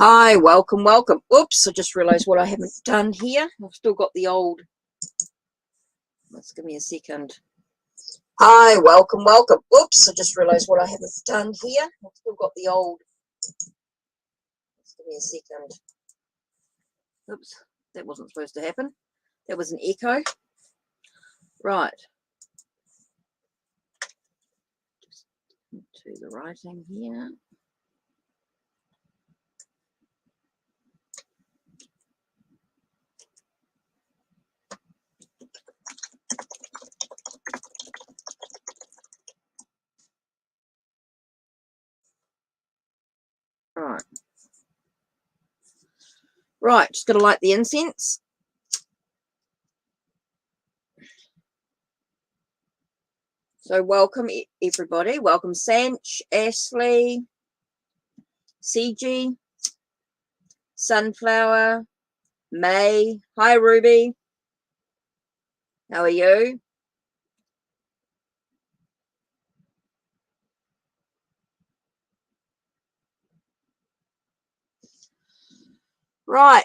Hi, welcome, welcome. Oops, I just realized what I haven't done here. I've still got the old. Let's give me a second. Hi, welcome, welcome. Oops, I just realized what I haven't done here. I've still got the old. Let's give me a second. Oops, that wasn't supposed to happen. That was an echo. Right. Just to the writing here. Right. Right, just got to light the incense. So welcome everybody. Welcome Sanch, Ashley, CG, Sunflower, May. Hi Ruby. How are you? Right.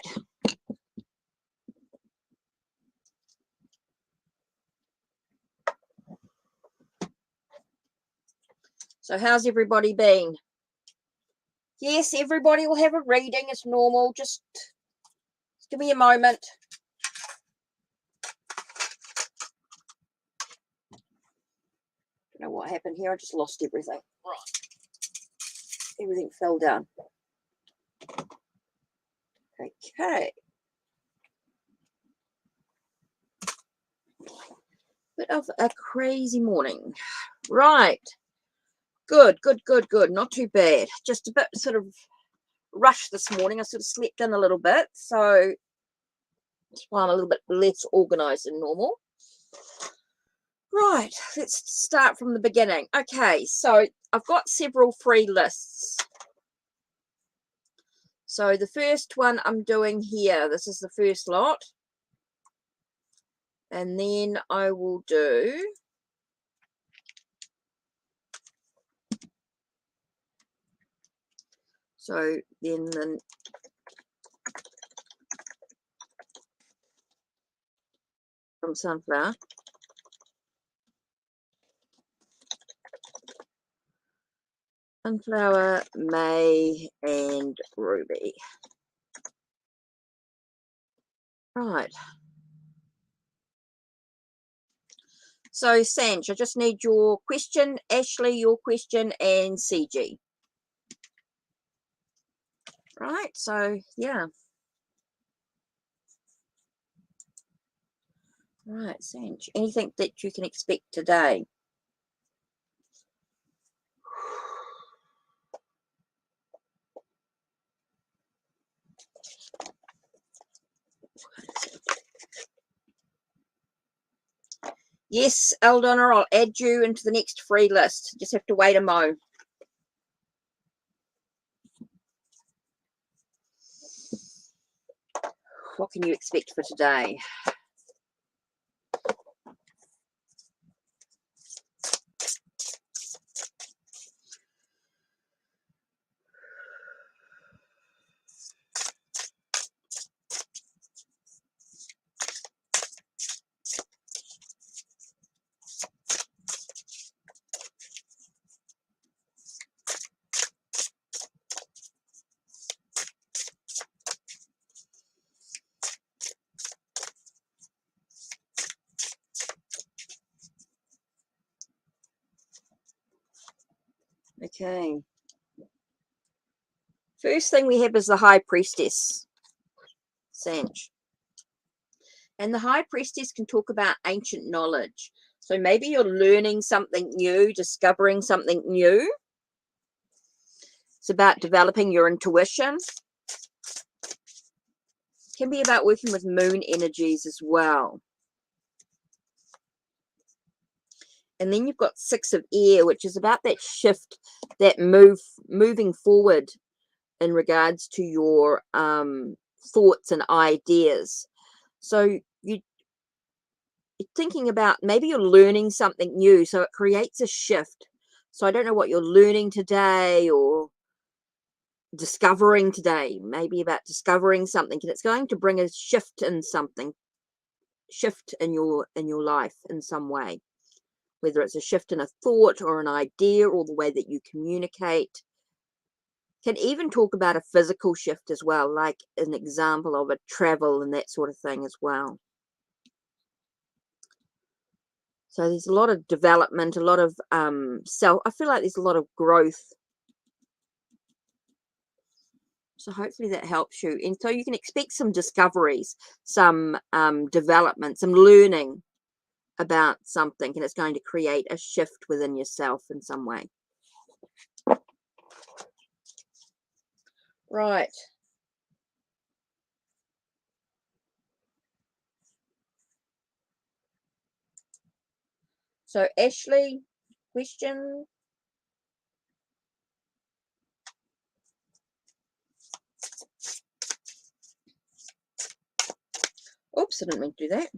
So how's everybody been? Yes, everybody will have a reading. It's normal. Just give me a moment. I don't know what happened here. I just lost everything. Right. Everything fell down. Okay. Bit of a crazy morning. Right. Good. Not too bad. Just a bit sort of rushed this morning. I sort of slept in a little bit. So that's why I'm a little bit less organized than normal. Right, let's start from the beginning. Okay, so I've got several free lists. So the first one I'm doing here, this is the first lot. And then I will do so then the from Sunflower. Sunflower, May, and Ruby. Right. So, Sanj, I just need your question, Ashley, your question, and CG. Right, so, yeah. Right, Sanj, anything that you can expect today? Yes, Eldona, I'll add you into the next free list. Just have to wait a mo. What can you expect for today? Okay. First thing we have is the High Priestess, Sanj. And the High Priestess can talk about ancient knowledge. So maybe you're learning something new, discovering something new. It's about developing your intuition. It can be about working with moon energies as well. And then you've got Six of Air, which is about that shift, that moving forward in regards to your thoughts and ideas. So you're thinking about, maybe you're learning something new, so it creates a shift. So I don't know what you're learning today, or discovering today, maybe about discovering something, and it's going to bring a shift in something, shift in your life in some way, whether it's a shift in a thought or an idea or the way that you communicate. Can even talk about a physical shift as well, like an example of a travel and that sort of thing as well. So there's a lot of development, a lot of I feel like there's a lot of growth. So hopefully that helps you. And so you can expect some discoveries, some development, some learning about something, and it's going to create a shift within yourself in some way. Right. So Ashley, question. Oops, I didn't mean to do that.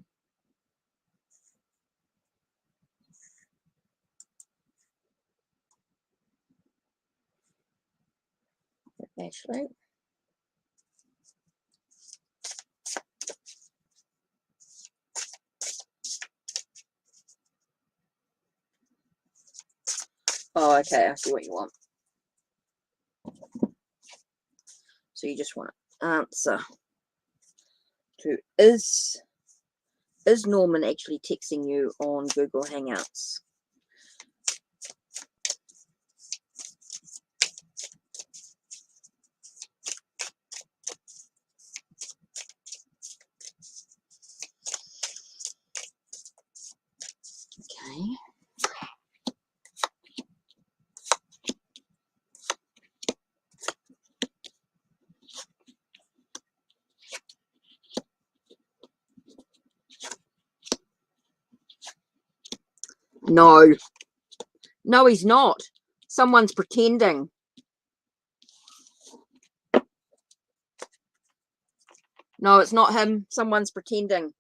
Ashley. Oh, okay, I see what you want. So you just want to answer to is Norman actually texting you on Google Hangouts? Okay. No. No, he's not. Someone's pretending. No, it's not him. Someone's pretending.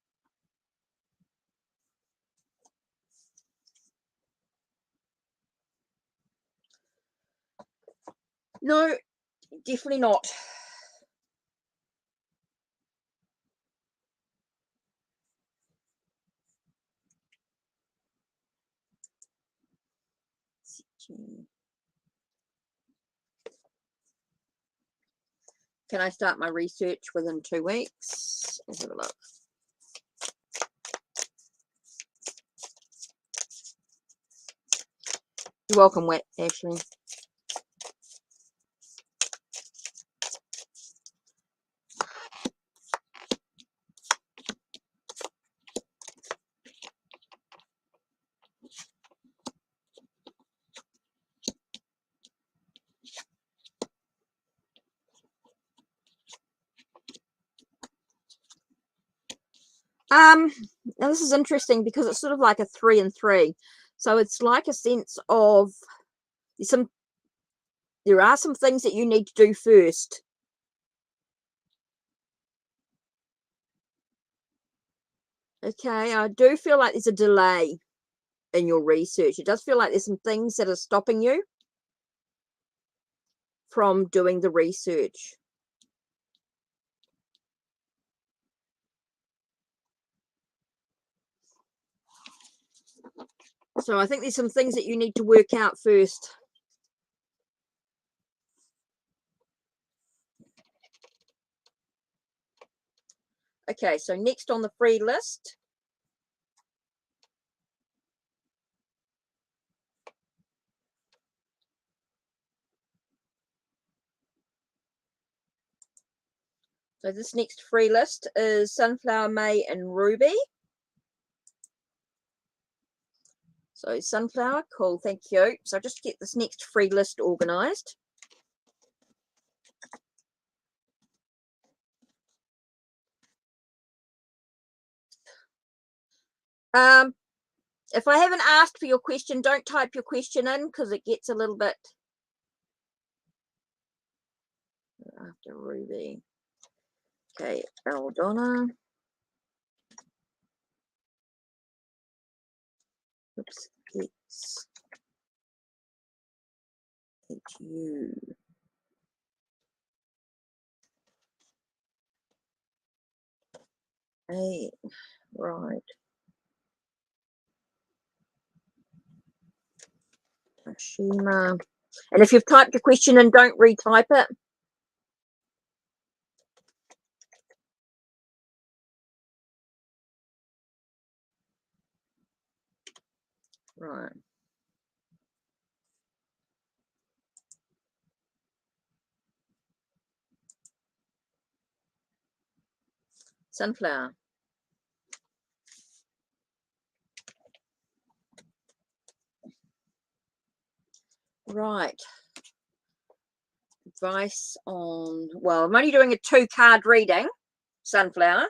No, definitely not. Can I start my research within 2 weeks? Let's have a look. You're welcome, Ashley. Now this is interesting because it's sort of like a 3 and 3. So it's like a sense of there are some things that you need to do first. Okay, I do feel like there's a delay in your research. It does feel like there's some things that are stopping you from doing the research. So I think there's some things that you need to work out first. Okay, so next on the free list. So this next free list is Sunflower, May, and Ruby. So Sunflower, cool, thank you. So just get this next free list organized. If I haven't asked for your question, don't type your question in because it gets a little bit after Ruby. Okay, Aldona. Oops, it's you. Hey, right. Ashima. And if you've typed your question in, don't retype it. Right. Sunflower. Right. Advice on, well, I'm only doing a 2-card reading, Sunflower.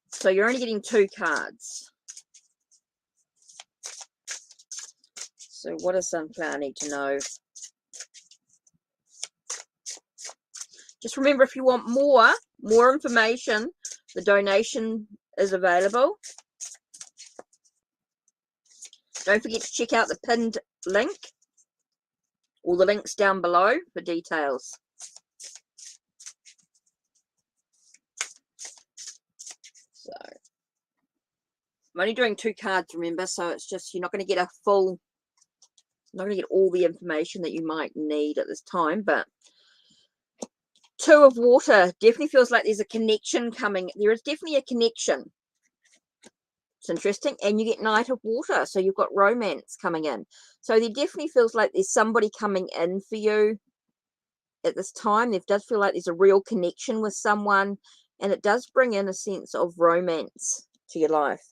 So you're only getting 2 cards. So what does Sunflower need to know? Just remember, if you want more information, the donation is available. Don't forget to check out the pinned link or the links down below for details. So I'm only doing 2 cards, remember, so it's just, you're not going to get a full, not going to get all the information that you might need at this time. But 2 of water definitely feels like there's a connection coming. There is definitely a connection. It's interesting. And you get Knight of Water, so you've got romance coming in. So there definitely feels like there's somebody coming in for you at this time. It does feel like there's a real connection with someone, and it does bring in a sense of romance to your life.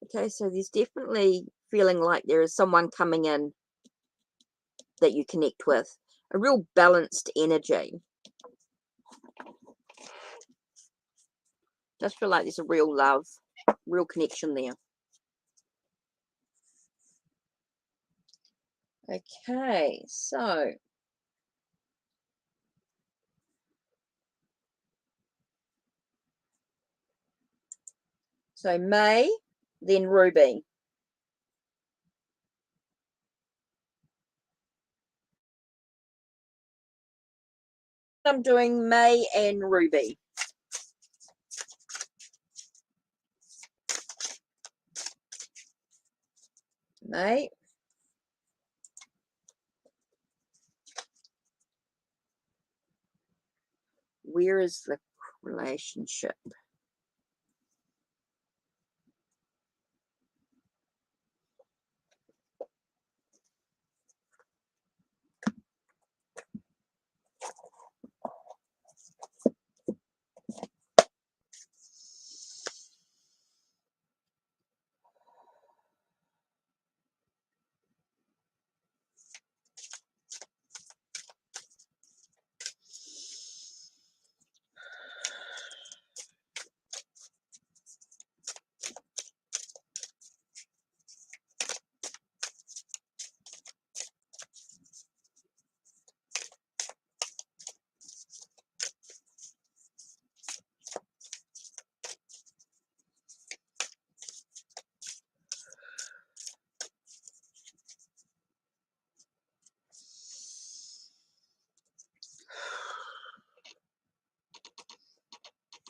Okay, so there's definitely feeling like there is someone coming in that you connect with. A real balanced energy. Does feel like there's a real love, real connection there. Okay, so May, then Ruby. I'm doing May and Ruby. May. Where is the relationship?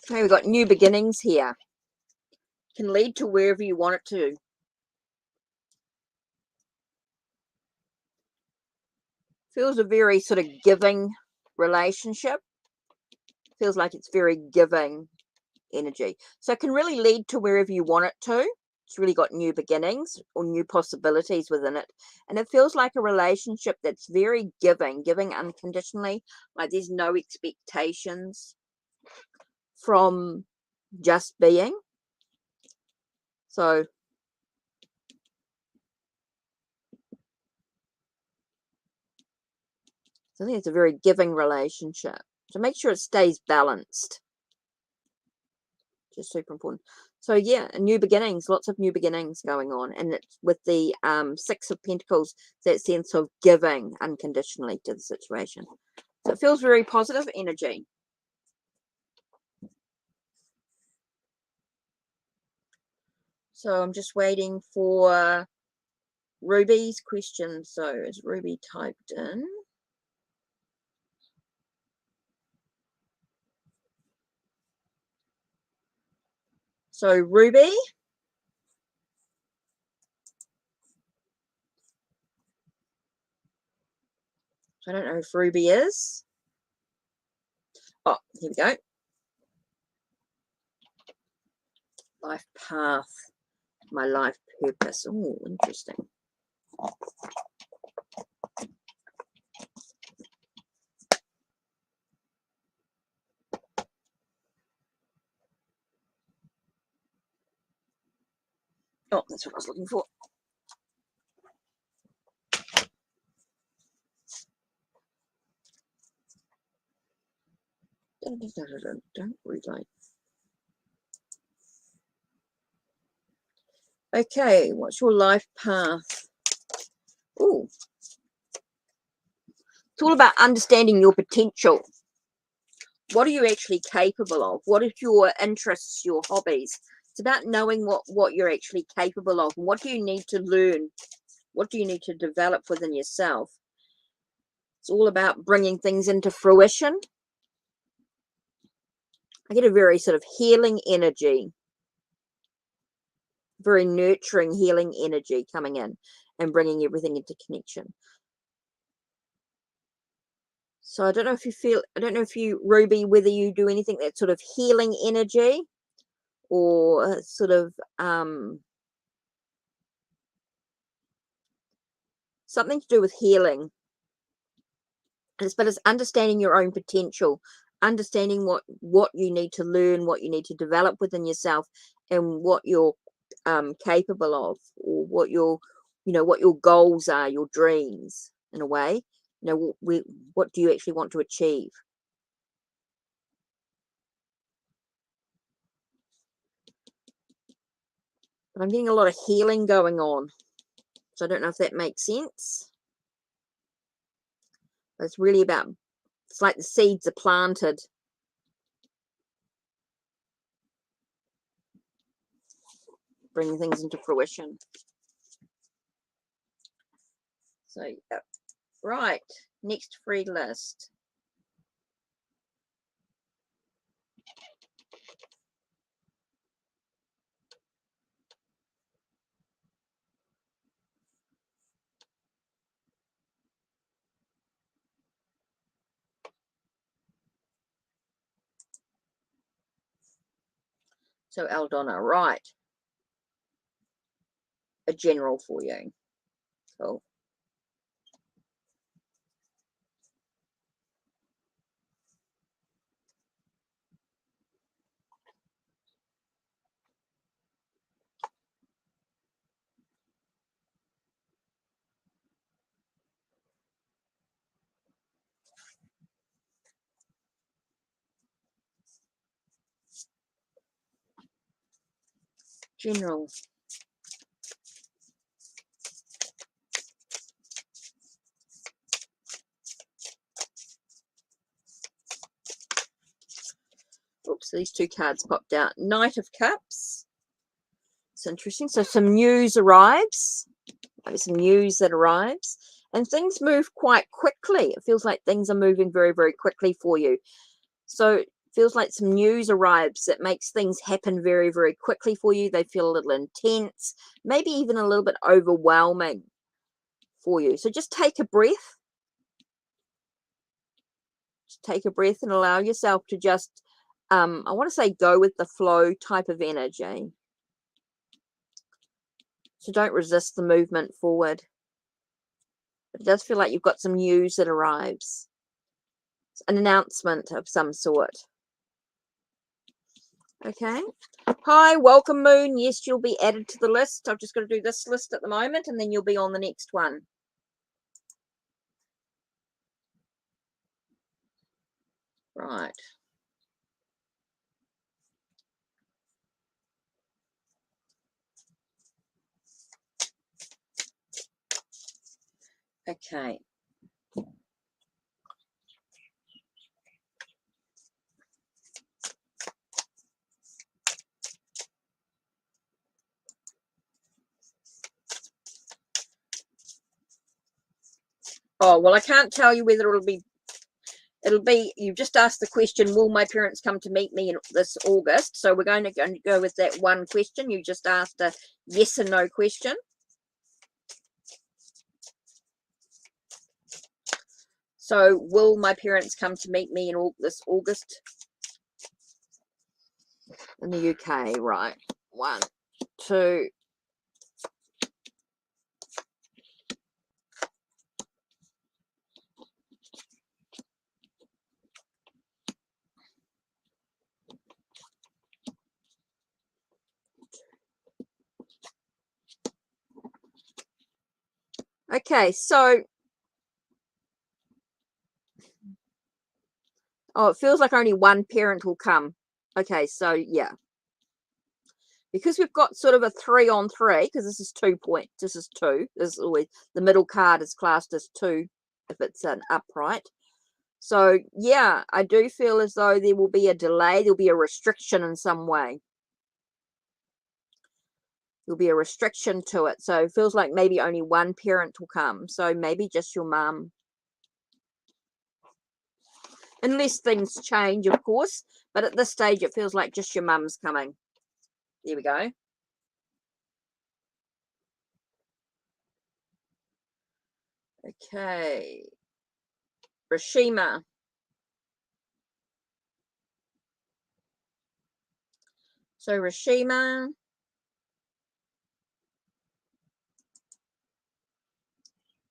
Okay, we've got new beginnings here. Can lead to wherever you want it to. Feels a very sort of giving relationship. Feels like it's very giving energy. So it can really lead to wherever you want it to. It's really got new beginnings or new possibilities within it. And it feels like a relationship that's very giving unconditionally. Like there's no expectations from just being. So I think it's a very giving relationship. So make sure it stays balanced. Just super important. So yeah, new beginnings, lots of new beginnings going on. And it's with the 6 of Pentacles, that sense of giving unconditionally to the situation. So it feels very positive energy. So I'm just waiting for Ruby's question. So is Ruby typed in? So Ruby, I don't know if Ruby is. Oh, here we go. Life path, my life purpose. Oh, interesting. Oh, that's what I was looking for. Don't relate. Okay, what's your life path? Oh, it's all about understanding your potential. What are you actually capable of? What are your interests, your hobbies? It's about knowing what you're actually capable of. And what do you need to learn? What do you need to develop within yourself? It's all about bringing things into fruition. I get a very sort of healing energy, very nurturing, healing energy coming in and bringing everything into connection. So I don't know if you feel, I don't know if you, Ruby, whether you do anything that's sort of healing energy or sort of something to do with healing. But it's understanding your own potential, understanding what you need to learn, what you need to develop within yourself, and what you're capable of, or what your, you know, what your goals are, your dreams, in a way. You know, what do you actually want to achieve? But I'm getting a lot of healing going on, so I don't know if that makes sense. But it's really about, it's like the seeds are planted. Bringing things into fruition. So, right, next free list. So Aldona, right. A general for you. Cool. General. Oops, these two cards popped out. Knight of Cups. It's interesting. So some news arrives. Maybe some news that arrives. And things move quite quickly. It feels like things are moving very, very quickly for you. So it feels like some news arrives that makes things happen very, very quickly for you. They feel a little intense, maybe even a little bit overwhelming for you. So just take a breath. Just take a breath and allow yourself to just, I want to say, go with the flow type of energy. So don't resist the movement forward. But it does feel like you've got some news that arrives. It's an announcement of some sort. Okay. Hi, welcome, Moon. Yes, you'll be added to the list. I've just got to do this list at the moment, and then you'll be on the next one. Right. Okay. Oh, well, I can't tell you whether it'll be It'll be, you've just asked the question, will my parents come to meet me in this August? So we're going to go with that one question. You just asked a yes and no question. So will my parents come to meet me in this August in the UK? Right. 1, 2. Okay, so it feels like only one parent will come. Okay, so yeah. Because we've got sort of a 3 on 3, because this is 2 points. This is 2. This is always, the middle card is classed as 2 if it's an upright. So yeah, I do feel as though there will be a delay. There'll be a restriction in some way. There'll be a restriction to it. So it feels like maybe only one parent will come. So maybe just your mum. Unless things change, of course. But at this stage, it feels like just your mum's coming. There we go. Okay. Rashima. So Rashima.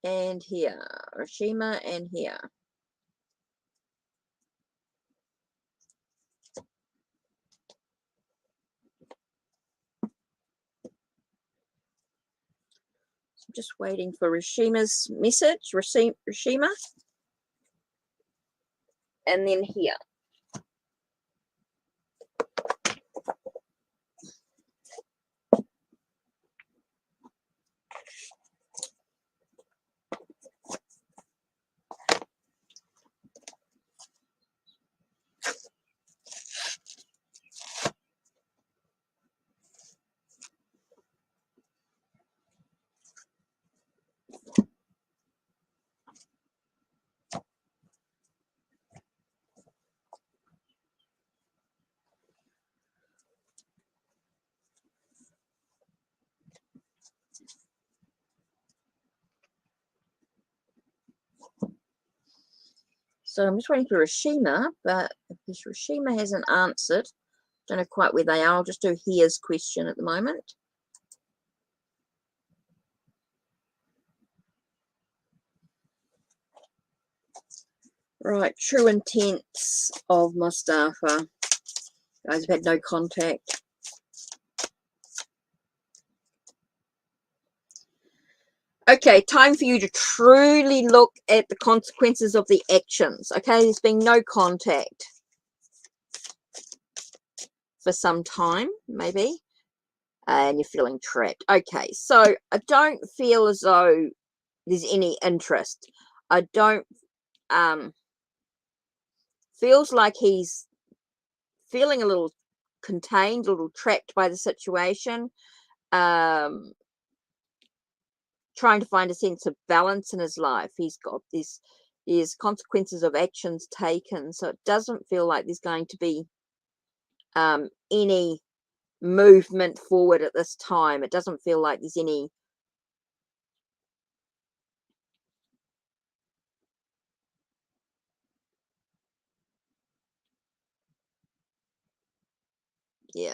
And here. Rashima and here. I'm just waiting for Rashima's message. Rashima. And then here. So I'm just waiting for Rashima, but if Rashima hasn't answered, don't know quite where they are. I'll just do his question at the moment. Right, true intents of Mustafa. Guys have had no contact. Okay, time for you to truly look at the consequences of the actions. Okay, there's been no contact for some time, maybe, and you're feeling trapped. Okay, so I don't feel as though there's any interest. I don't, feels like he's feeling a little contained, a little trapped by the situation. Trying to find a sense of balance in his life. He's got these consequences of actions taken, so it doesn't feel like there's going to be any movement forward at this time. It doesn't feel like there's any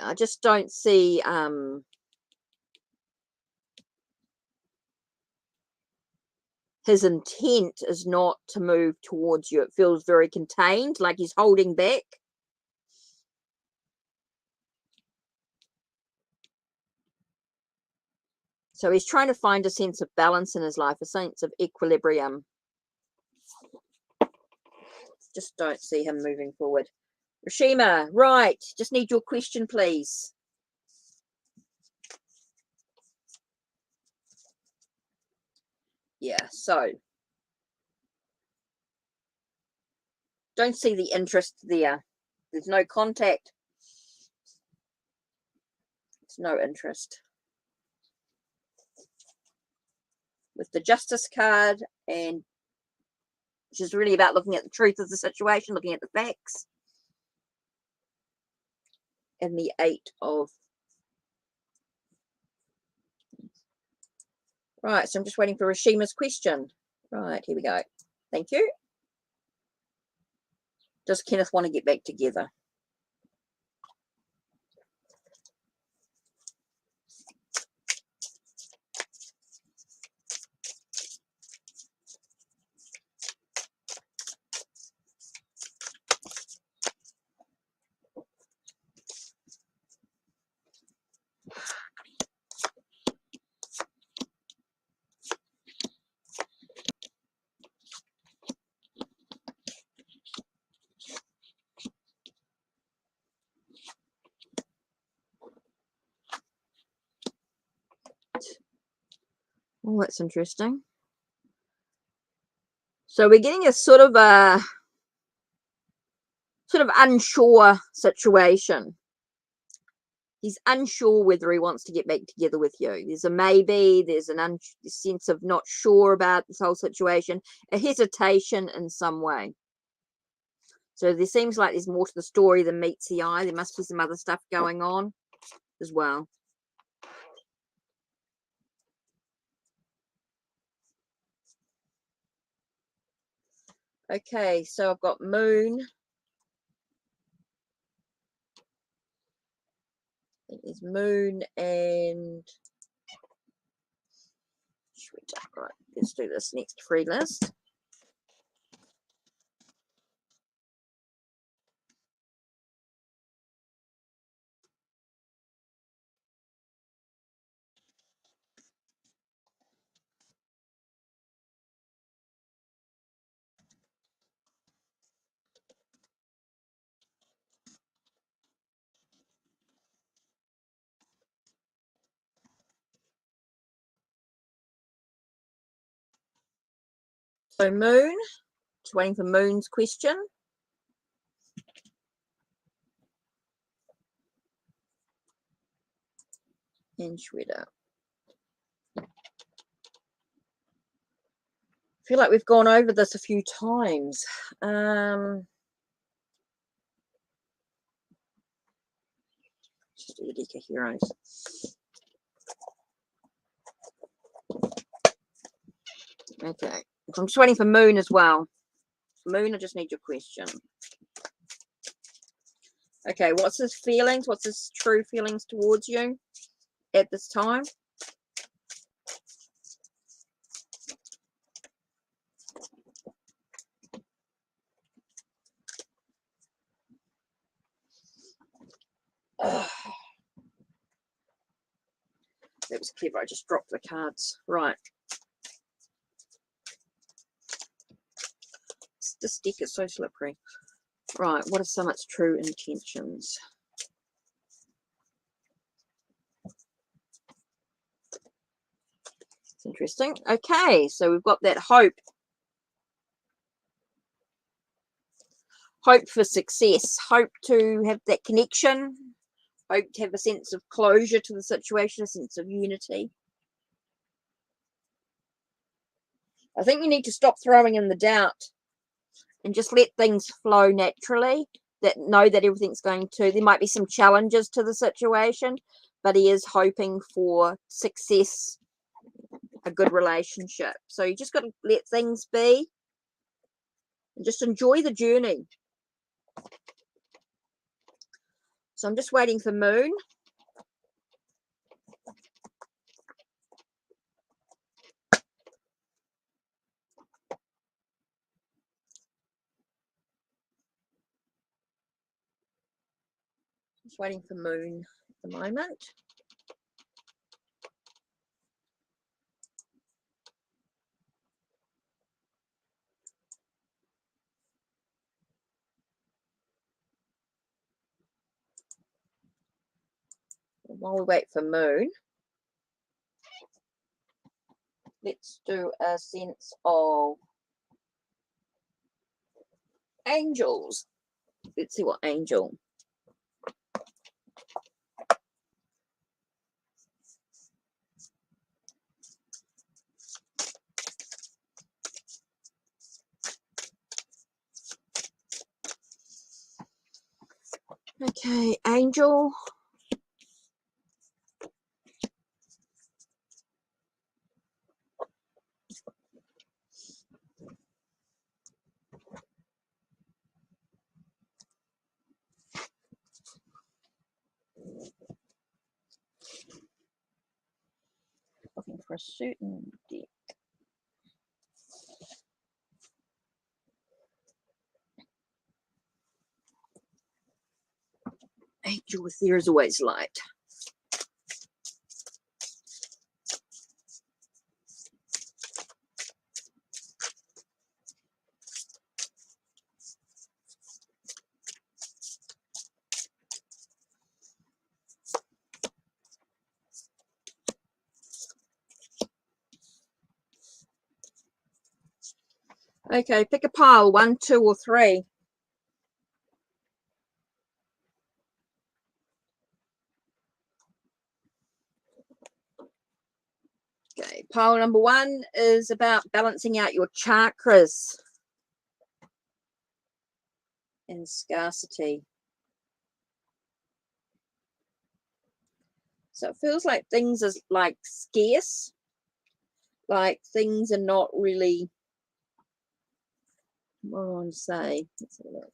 I just don't see his intent is not to move towards you. It feels very contained, like he's holding back. So he's trying to find a sense of balance in his life, a sense of equilibrium. Just don't see him moving forward. Rashima, right. Just need your question, please. Yeah, so don't see the interest there. There's no contact. There's no interest. With the Justice card and which is really about looking at the truth of the situation, looking at the facts. And the 8 of... Right, so I'm just waiting for Rashima's question. Right, here we go. Thank you. Does Kenneth want to get back together? Oh, that's interesting. So we're getting a sort of unsure situation. He's unsure whether he wants to get back together with you. There's a maybe, there's a sense of not sure about this whole situation, a hesitation in some way. So there seems like there's more to the story than meets the eye. There must be some other stuff going on as well. Okay, so I've got Moon. I think there's Moon and... Right, let's do this next free list. So Moon, just waiting for Moon's question. And Shredder. I feel like we've gone over this a few times. Just do the deck of heroes. Okay, so I'm just waiting for Moon as well. Moon, I just need your question. Okay, what's his feelings? What's his true feelings towards you at this time? That was clever. I just dropped the cards. Right. This deck is so slippery. Right, what are some of its true intentions? It's interesting. Okay, so we've got that hope. Hope for success. Hope to have that connection. Hope to have a sense of closure to the situation, a sense of unity. I think you need to stop throwing in the doubt and just let things flow naturally. That know that everything's going to, there might be some challenges to the situation, but he is hoping for success, a good relationship. So you just got to let things be and just enjoy the journey. So I'm just waiting for Moon. Just waiting for Moon at the moment. While we wait for Moon, let's do a sense of angels. Let's see what angel. Okay, Angel. Looking for a certain deck. Angel with there is always light. Okay, pick a pile, 1, 2, or 3. Okay, pile number 1 is about balancing out your chakras and scarcity. So it feels like things are like scarce, like things are not really, what do I want to say? Let's have a look.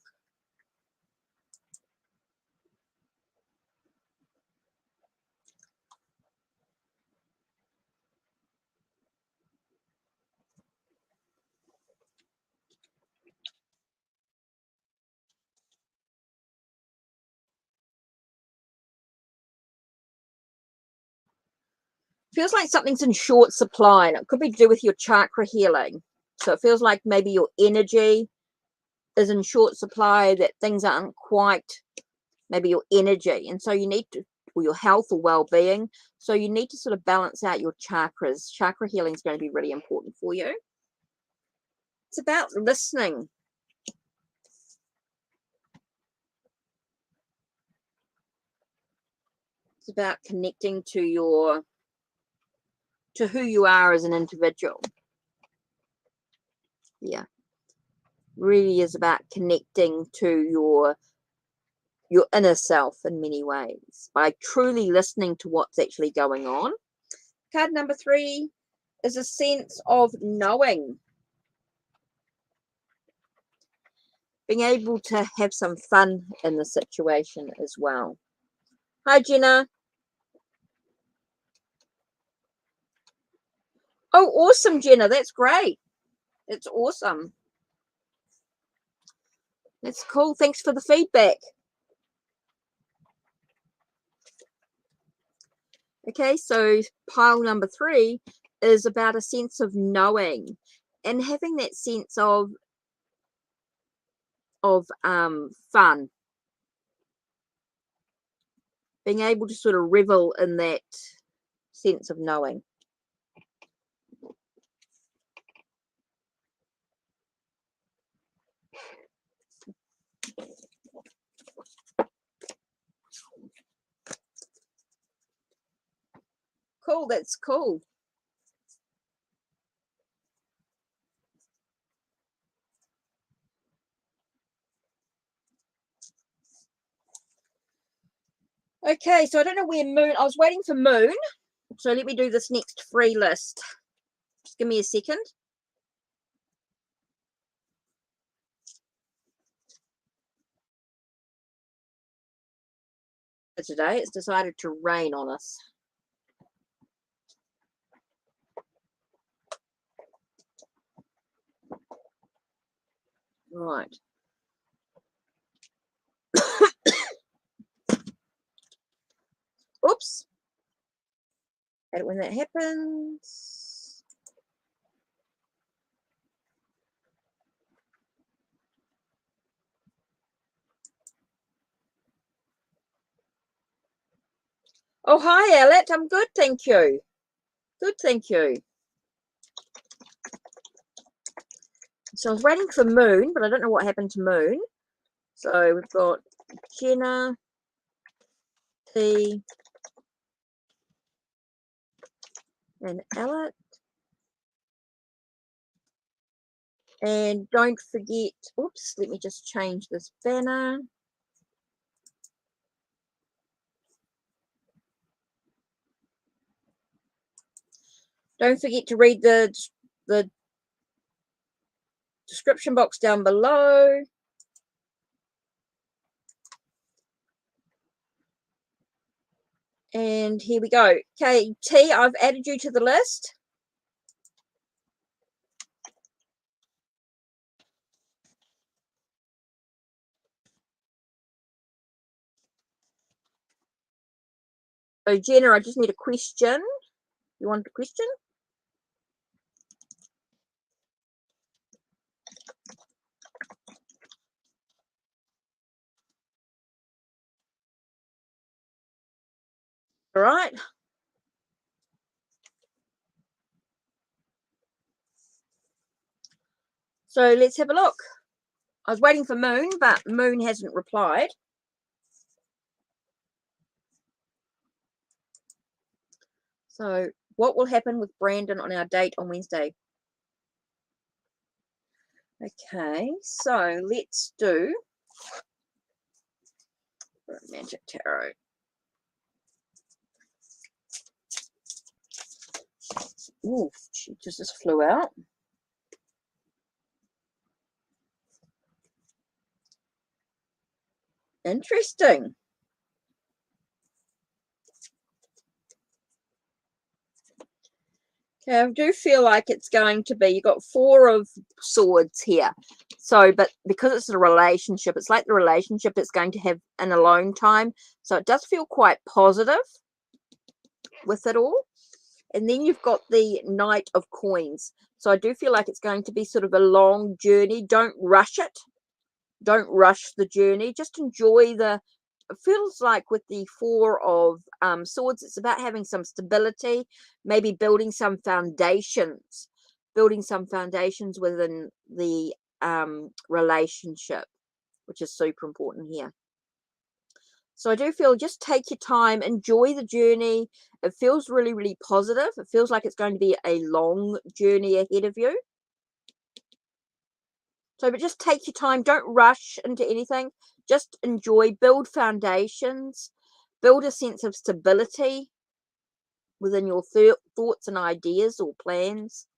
Feels like something's in short supply, and it could be to do with your chakra healing. So it feels like maybe your energy is in short supply, that things aren't quite, maybe your energy, and so you need to, or your health or well-being, so you need to sort of balance out your chakras. Chakra healing is going to be really important for you. It's about listening. It's about connecting to your, to who you are as an individual. Yeah, really is about connecting to your inner self in many ways by truly listening to what's actually going on. Card number 3 is a sense of knowing, being able to have some fun in the situation as well. Hi, Jenna. Oh, awesome, Jenna. That's great. That's awesome. That's cool. Thanks for the feedback. Okay, so pile number 3 is about a sense of knowing and having that sense of fun, being able to sort of revel in that sense of knowing. Cool, that's cool. Okay, so I don't know where Moon, I was waiting for Moon, so let me do this next free list. Just give me a second. Today it's decided to rain on us. Right. Oops. And when that happens. Oh, hi, Alec. I'm good, thank you. Good, thank you. So I was waiting for Moon, but I don't know what happened to Moon. So we've got Jenna, T, and Alec. And don't forget, oops, let me just change this banner. Don't forget to read the description box down below. And here we go. Okay, T, I've added you to the list. So, Jenna, I just need a question. You want a question? All right. So let's have a look. I was waiting for Moon, but Moon hasn't replied. So what will happen with Brandon on our date on Wednesday? Okay, so let's do Magic Tarot. Ooh, she just flew out. Interesting. Okay, I do feel like it's going to be, you got 4 of Swords here. So, but because it's a relationship, it's like the relationship is going to have an alone time. So it does feel quite positive with it all. And then you've got the Knight of Coins. So I do feel like it's going to be sort of a long journey. Don't rush it. Don't rush the journey. Just enjoy the, it feels like with the 4 of Swords, it's about having some stability, maybe building some foundations within the relationship, which is super important here. So I do feel just take your time, enjoy the journey. It feels really, really positive. It feels like it's going to be a long journey ahead of you. So, but just take your time. Don't rush into anything. Just enjoy, build foundations, build a sense of stability within your thoughts and ideas or plans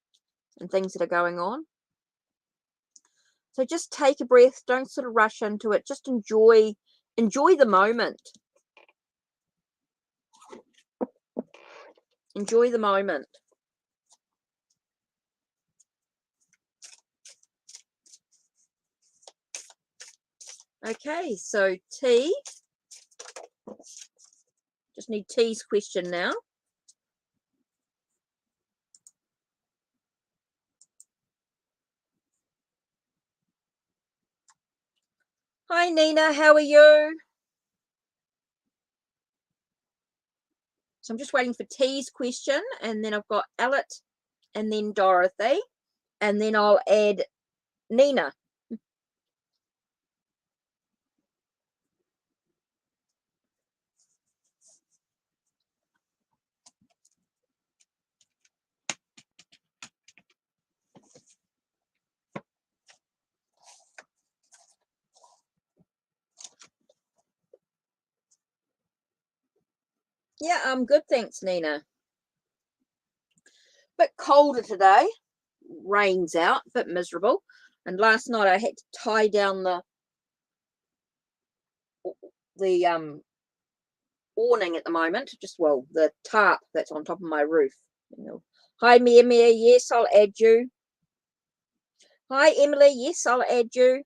and things that are going on. So just take a breath. Don't sort of rush into it. Just enjoy the moment. Enjoy the moment. Okay, so T. Just need T's question now. Hi, Nina. How are you? So I'm just waiting for T's question, and then I've got Ellett, and then Dorothy, and then I'll add Nina. Yeah, I'm good, thanks, Nina. Bit colder today. Rain's out, a bit miserable. And last night I had to tie down the awning at the moment. Just, well, the tarp that's on top of my roof. You know. Hi, Mia. Yes, I'll add you. Hi, Emily. Yes, I'll add you.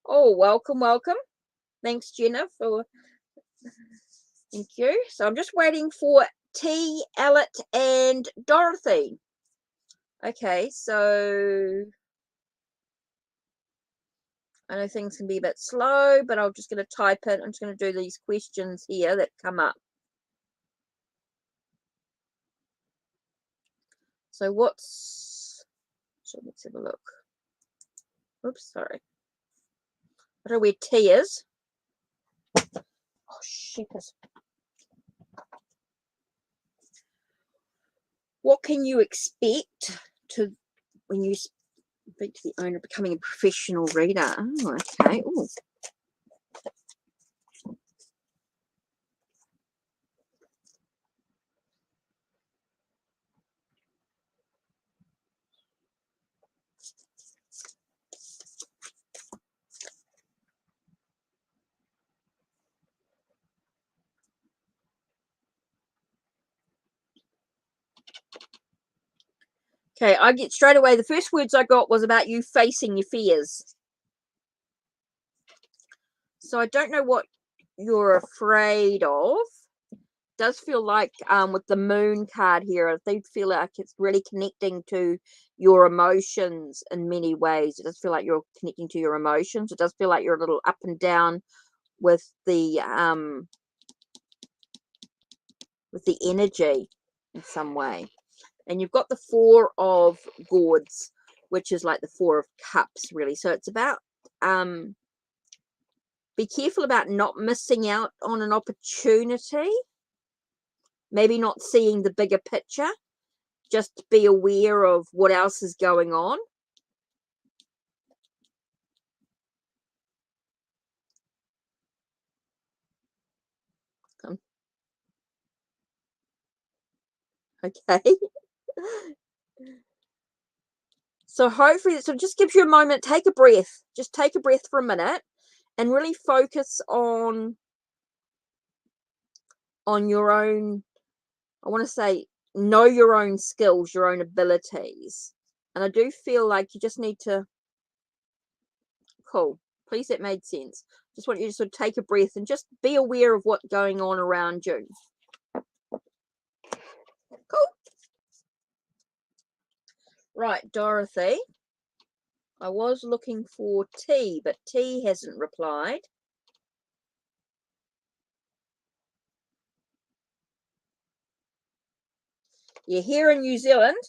Oh, welcome. Thanks, Jenna, for... Thank you. So I'm just waiting for T, Ellett, and Dorothy. Okay, so I know things can be a bit slow, but I'm just going to type it. I'm just going to do these questions here that come up. So let's have a look. Oops, sorry. I don't know where T is. Oh, shit. What can you expect when you speak to the owner becoming a professional reader? Oh, okay. Ooh. Okay, I get straight away, the first words I got was about you facing your fears. So I don't know what you're afraid of. Does feel like with the moon card here, I do feel like it's really connecting to your emotions in many ways. It does feel like you're connecting to your emotions. It does feel like you're a little up and down with the energy in some way. And you've got the Four of Gourds, which is like the Four of Cups, really. So it's about be careful about not missing out on an opportunity. Maybe not seeing the bigger picture. Just be aware of what else is going on. Okay. So hopefully, so just gives you a moment. Take a breath. Just take a breath for a minute and really focus on your own, I want to say, know your own skills, your own abilities. And I do feel like you just need to, cool, please, that made sense. Just want you to sort of take a breath and just be aware of what's going on around you. Cool. Right, Dorothy. I was looking for T, but T hasn't replied. You're here in New Zealand.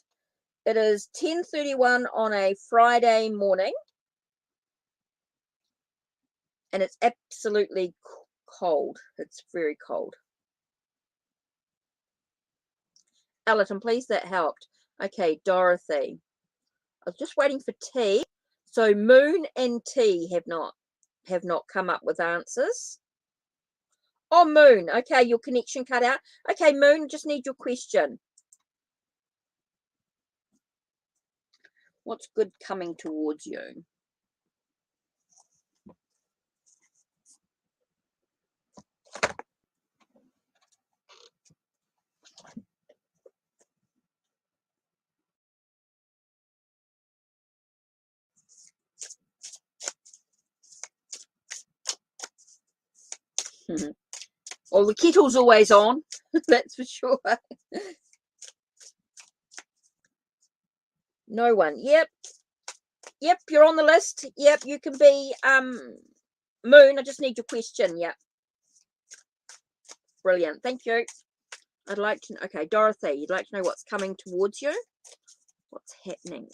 It is 10:31 on a Friday morning. And it's absolutely cold. It's very cold. Elton, please, that helped. Okay, Dorothy. I was just waiting for T. So Moon and T have not come up with answers. Oh, Moon. Okay, your connection cut out. Okay, Moon, just need your question. What's good coming towards you? Well, the kettle's always on. That's for sure. No one. Yep, you're on the list. Yep, you can be Moon. I just need your question. Yep, brilliant, thank you. I'd like to, okay, Dorothy, you'd like to know what's coming towards you, what's happening.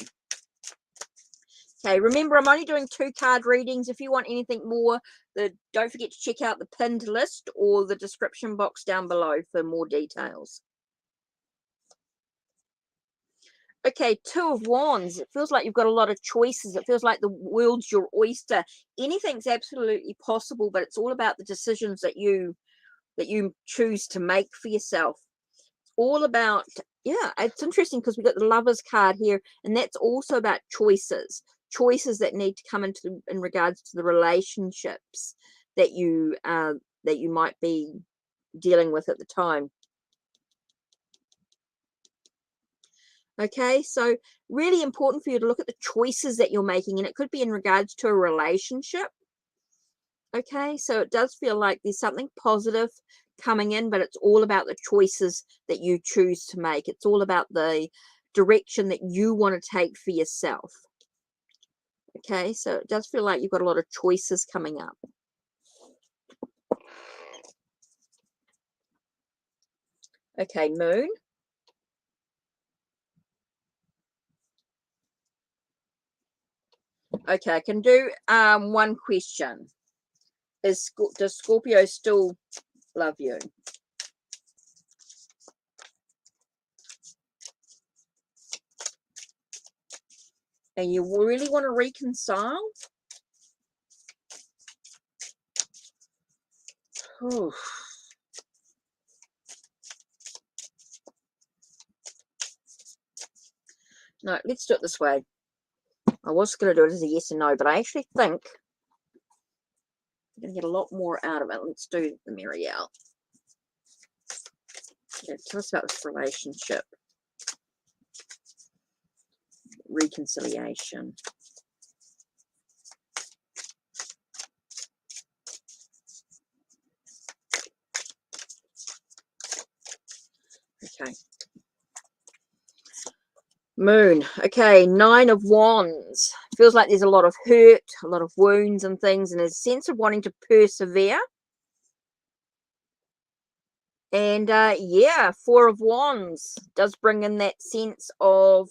Okay, remember, I'm only doing 2 card readings. If you want anything more, don't forget to check out the pinned list or the description box down below for more details. Okay, 2 of Wands. It feels like you've got a lot of choices. It feels like the world's your oyster. Anything's absolutely possible, but it's all about the decisions that you choose to make for yourself. All about, yeah, it's interesting because we've got the Lovers card here, and that's also about choices that need to come into in regards to the relationships that you might be dealing with at the time. Okay, so really important for you to look at the choices that you're making, and it could be in regards to a relationship. Okay, so it does feel like there's something positive coming in, but it's all about the choices that you choose to make. It's all about the direction that you want to take for yourself. Okay, so it does feel like you've got a lot of choices coming up. Okay, Moon. Okay, I can do one question. Does Scorpio still love you? And you really want to reconcile? Oof. No, let's do it this way. I was going to do it as a yes and no, but I actually think I'm going to get a lot more out of it. Let's do the Muriel. Yeah, tell us about this relationship. reconciliation. Okay. Moon. Okay, 9 of Wands. Feels like there's a lot of hurt, a lot of wounds and things, and there's a sense of wanting to persevere. And yeah, 4 of Wands does bring in that sense of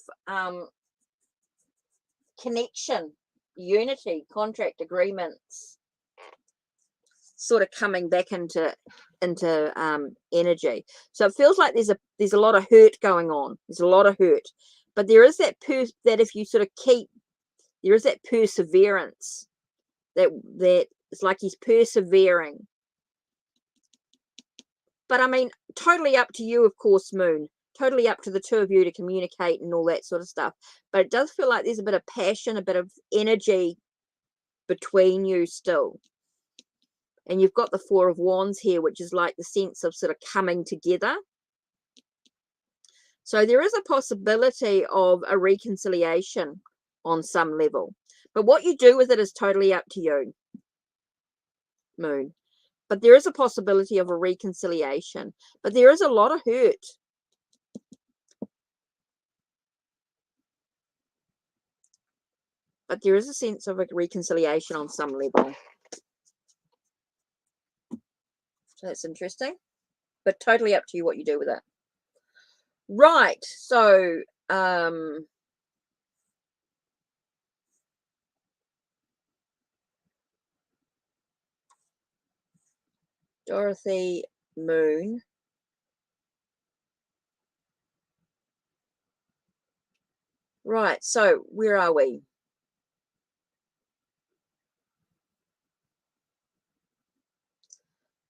connection, unity, contract agreements, sort of coming back into energy. So it feels like there's a lot of hurt going on. There's a lot of hurt, but there is that that if you sort of keep, there is that perseverance. That it's like he's persevering. But I mean, totally up to you, of course, Moon. Totally up to the two of you to communicate and all that sort of stuff. But it does feel like there's a bit of passion, a bit of energy between you still. And you've got the 4 of Wands here, which is like the sense of sort of coming together. So there is a possibility of a reconciliation on some level. But what you do with it is totally up to you, Moon. But there is a possibility of a reconciliation. But there is a lot of hurt. But there is a sense of a reconciliation on some level. So that's interesting. But totally up to you what you do with it. Right. So, Dorothy, Moon. Right. So where are we?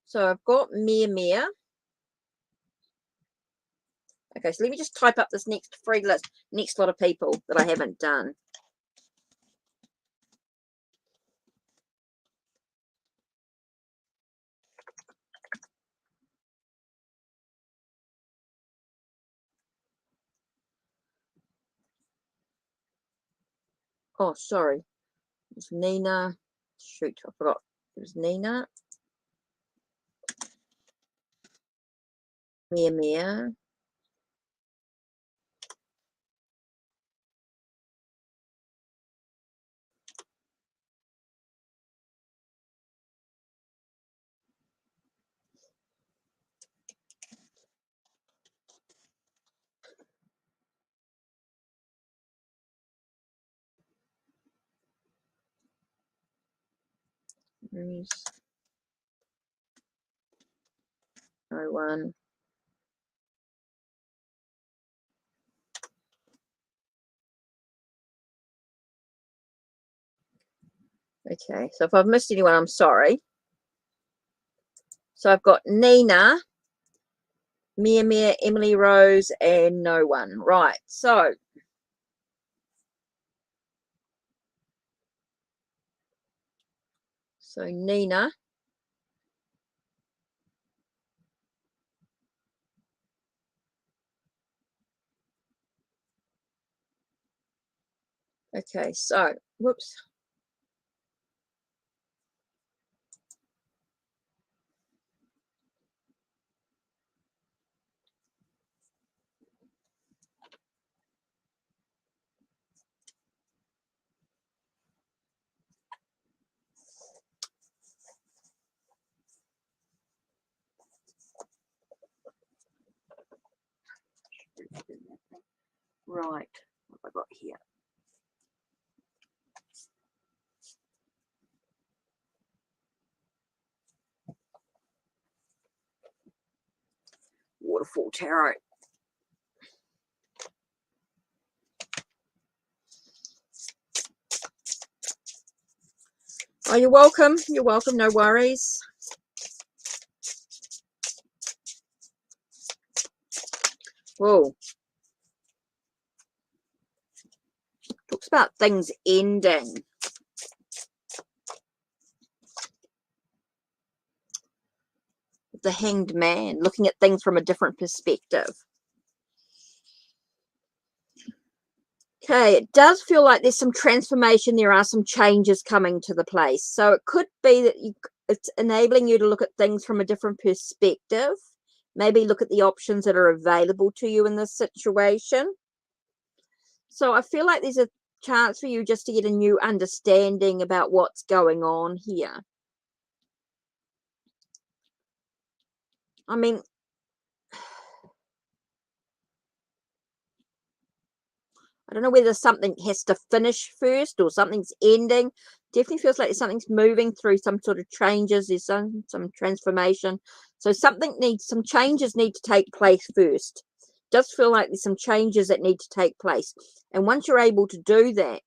So I've got Mia. Okay, so let me just type up this next lot of people that I haven't done. Oh, sorry. It's Nina. Shoot, I forgot. It was Nina. Mia. No one. Okay, so if I've missed anyone, I'm sorry. So I've got Nina, Mia, Emily Rose, and no one. Right, so Nina. Okay, so, whoops. Right, what have I got here? Waterfall Tarot. Oh, you're welcome. You're welcome. No worries. Whoa. Talks about things ending. The Hanged Man, looking at things from a different perspective. Okay, it does feel like there's some transformation. There are some changes coming to the place. So it could be that it's enabling you to look at things from a different perspective. Maybe look at the options that are available to you in this situation. So I feel like there's a chance for you just to get a new understanding about what's going on here. I mean, I don't know whether something has to finish first or something's ending. Definitely feels like something's moving through some sort of changes. There's some transformation. So some changes need to take place first. Does feel like there's some changes that need to take place. And once you're able to do that,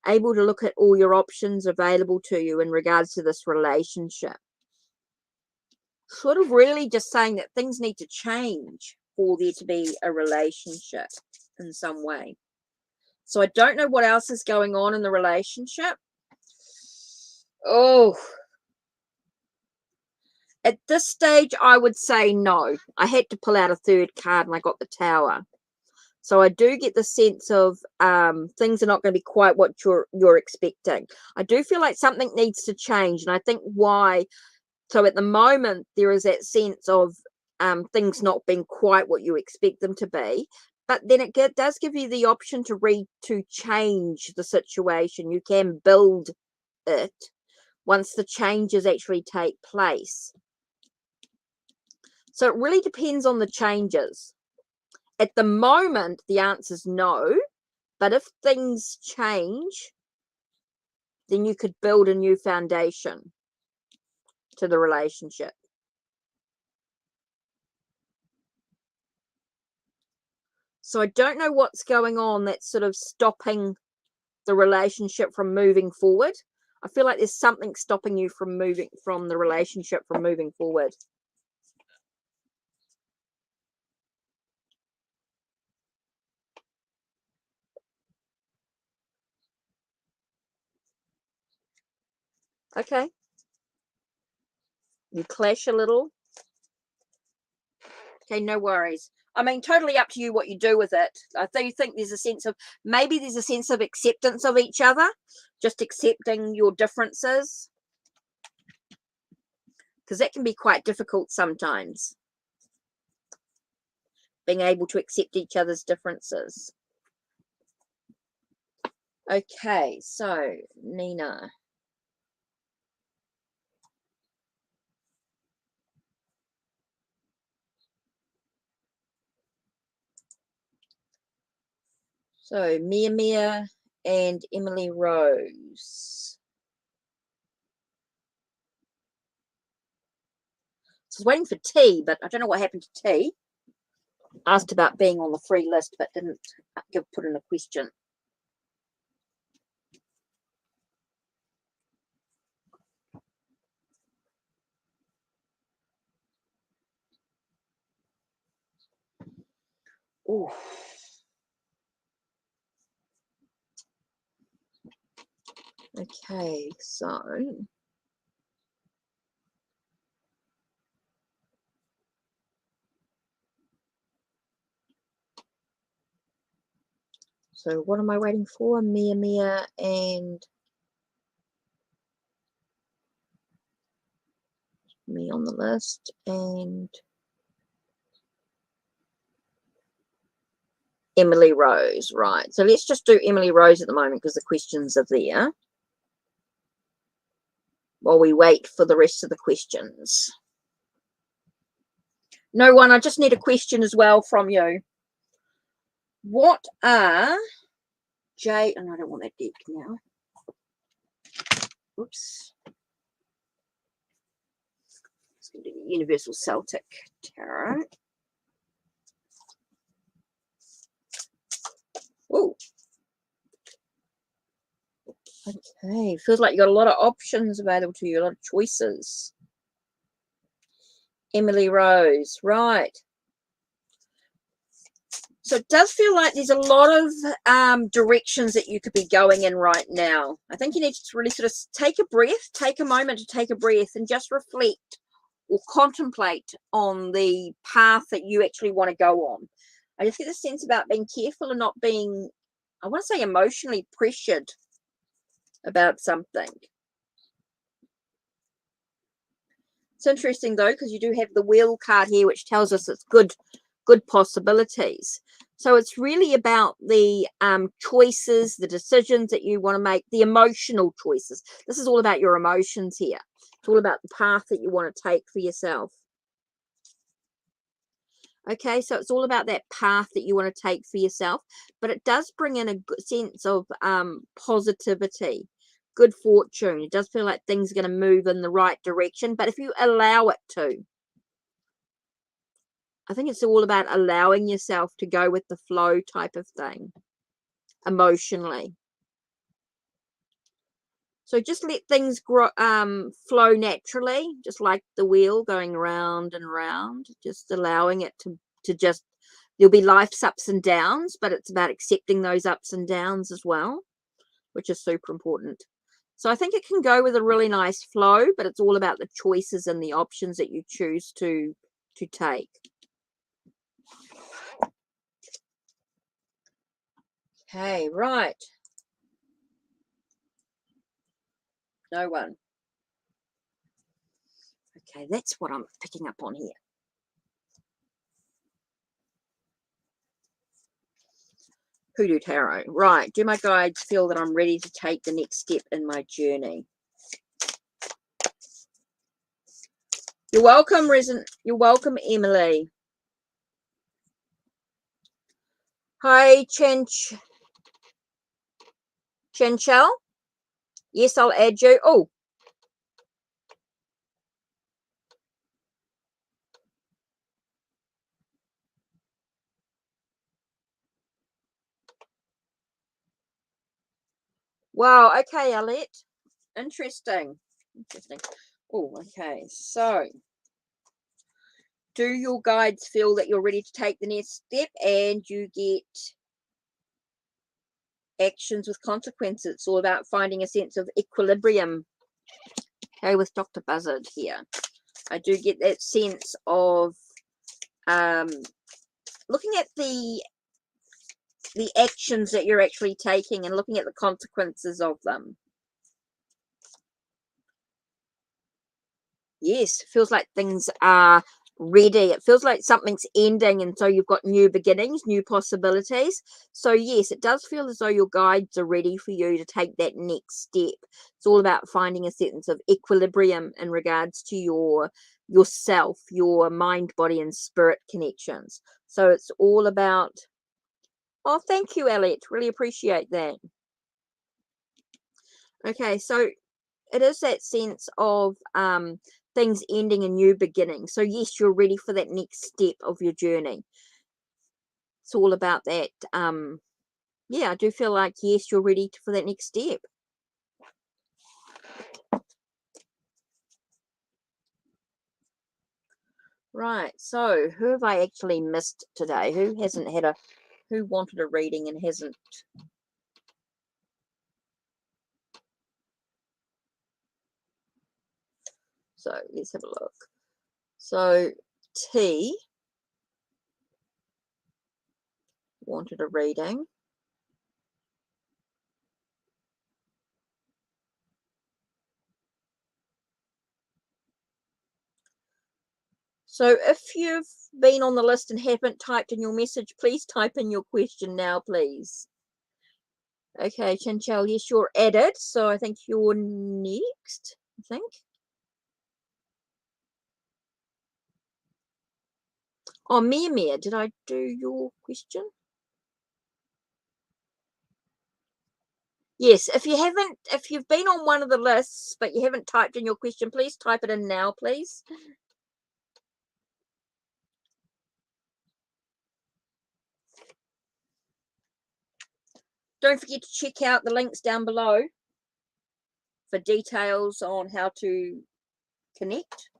able to look at all your options available to you in regards to this relationship, sort of really just saying that things need to change for there to be a relationship in some way. So I don't know what else is going on in the relationship. Oh, at this stage, I would say no. I had to pull out a third card and I got the Tower. So I do get the sense of things are not going to be quite what you're expecting. I do feel like something needs to change. And I think why. So at the moment, there is that sense of things not being quite what you expect them to be. But then it does give you the option to change the situation. You can build it once the changes actually take place. So it really depends on the changes. At the moment, the answer is no. But if things change, then you could build a new foundation to the relationship. So I don't know what's going on that's sort of stopping the relationship from moving forward. I feel like there's something stopping you from moving forward. Okay. You clash a little. Okay, no worries. I mean, totally up to you what you do with it. I think there's a sense of acceptance of each other, just accepting your differences, because that can be quite difficult sometimes, being able to accept each other's differences. Okay, so Nina. So Mia and Emily Rose. I was waiting for T, but I don't know what happened to T. Asked about being on the free list, but didn't put in a question. Ooh. Okay, so what am I waiting for? Mia and me on the list, and Emily Rose. Right, so let's just do Emily Rose at the moment because the questions are there while we wait for the rest of the questions. No one, I just need a question as well from you. What are J, and I don't want that deck now. Oops. Let's do the Universal Celtic Tarot. Oh. Okay, feels like you got a lot of options available to you, a lot of choices. Emily Rose, right. So it does feel like there's a lot of directions that you could be going in right now. I think you need to really sort of take a breath, take a moment to take a breath and just reflect or contemplate on the path that you actually want to go on. I just get the sense about being careful and not being I want to say emotionally pressured about something. It's interesting though, because you do have the Wheel card here, which tells us it's good possibilities. So it's really about the choices, the decisions that you want to make, the emotional choices. This is all about your emotions here. It's all about the path that you want to take for yourself. Okay, so it's all about that path that you want to take for yourself, but it does bring in a good sense of positivity, good fortune. It does feel like things are going to move in the right direction, but if you allow it to, I think it's all about allowing yourself to go with the flow type of thing, emotionally. So just let things grow, flow naturally, just like the wheel going round and round, just allowing it to just, there'll be life's ups and downs, but it's about accepting those ups and downs as well, which is super important. So I think it can go with a really nice flow, but it's all about the choices and the options that you choose to take. Okay, right. No one. Okay, that's what I'm picking up on here. Hoodoo Tarot. Right. Do my guides feel that I'm ready to take the next step in my journey? You're welcome, You're welcome, Emily. Hi, Chenchel. Yes, I'll add you. Oh. Wow. Okay, Alette. Interesting. Oh, okay. So, do your guides feel that you're ready to take the next step and you get actions with consequences? It's all about finding a sense of equilibrium. Okay, with Dr. Buzzard here. I do get that sense of looking at the actions that you're actually taking and looking at the consequences of them. Yes, it feels like things are ready. It feels like something's ending, and so you've got new beginnings, new possibilities. So yes, it does feel as though your guides are ready for you to take that next step. It's all about finding a sense of equilibrium in regards to yourself, your mind, body, and spirit connections. So it's all about, oh, thank you, Alette. Really appreciate that. Okay, so it is that sense of things ending and new beginnings. So yes, you're ready for that next step of your journey. It's all about that. Yeah, I do feel like, yes, you're ready for that next step. Right, so who have I actually missed today? Who wanted a reading and hasn't? So let's have a look. So T wanted a reading. So if you've been on the list and haven't typed in your message, please type in your question now, please. Okay, Chanchal, yes, you're added. So I think you're next, I think. Oh, Mia, did I do your question? Yes, if you've been on one of the lists, but you haven't typed in your question, please type it in now, please. Don't forget to check out the links down below for details on how to connect,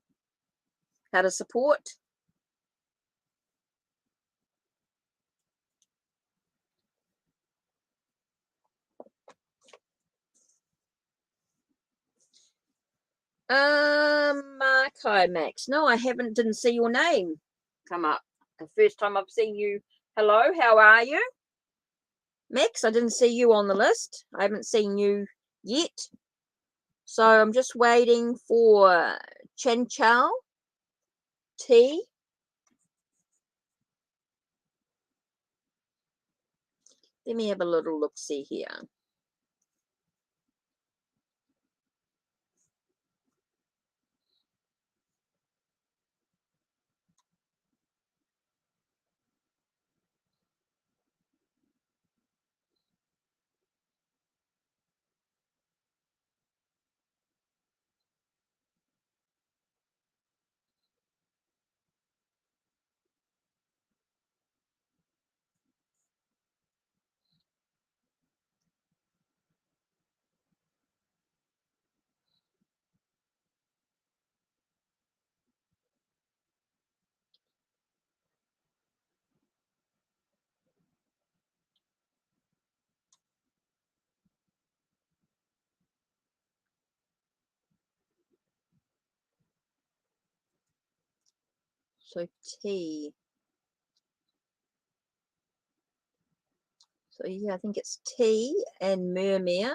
how to support. Max. No, I didn't see your name come up. The first time I've seen you. Hello, how are you? Max, I didn't see you on the list. I haven't seen you yet. So I'm just waiting for Chen Chao T. Let me have a little look-see here. So T. So yeah, I think it's T and Mermere.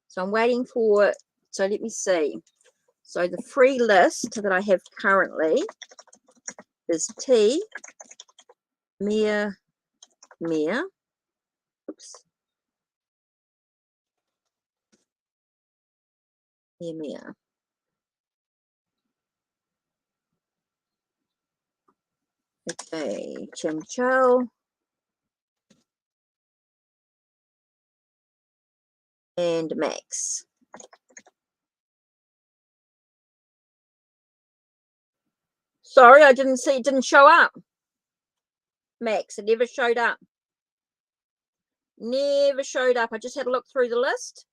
So I'm waiting for, so let me see. So the free list that I have currently is T, Mere, oops, Mere. Okay, Chen Chao. And Max. Sorry, I didn't see, it didn't show up. Max, it never showed up. Never showed up. I just had a look through the list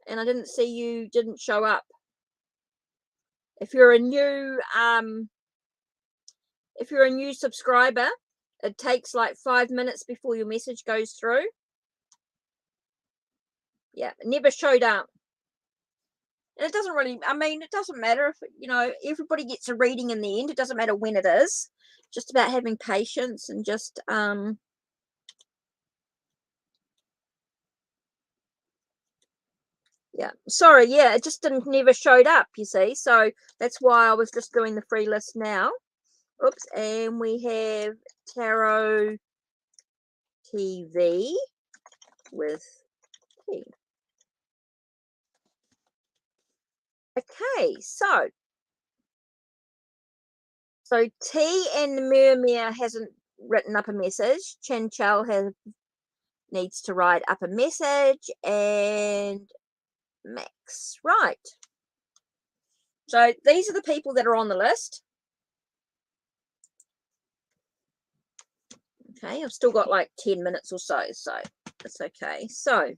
and I didn't see you, didn't show up. If you're a new subscriber, it takes like 5 minutes before your message goes through. Yeah, it never showed up. And it doesn't really, I mean, it doesn't matter if, you know, everybody gets a reading in the end. It doesn't matter when it is. Just about having patience and just, yeah, sorry, yeah, it just never showed up, you see. So that's why I was just doing the free list now. Oops, and we have Tarot TV with T. Okay, so T and Mermere hasn't written up a message. Chen Chao needs to write up a message, and Max, right. So these are the people that are on the list. Okay, I've still got like 10 minutes or so it's okay. So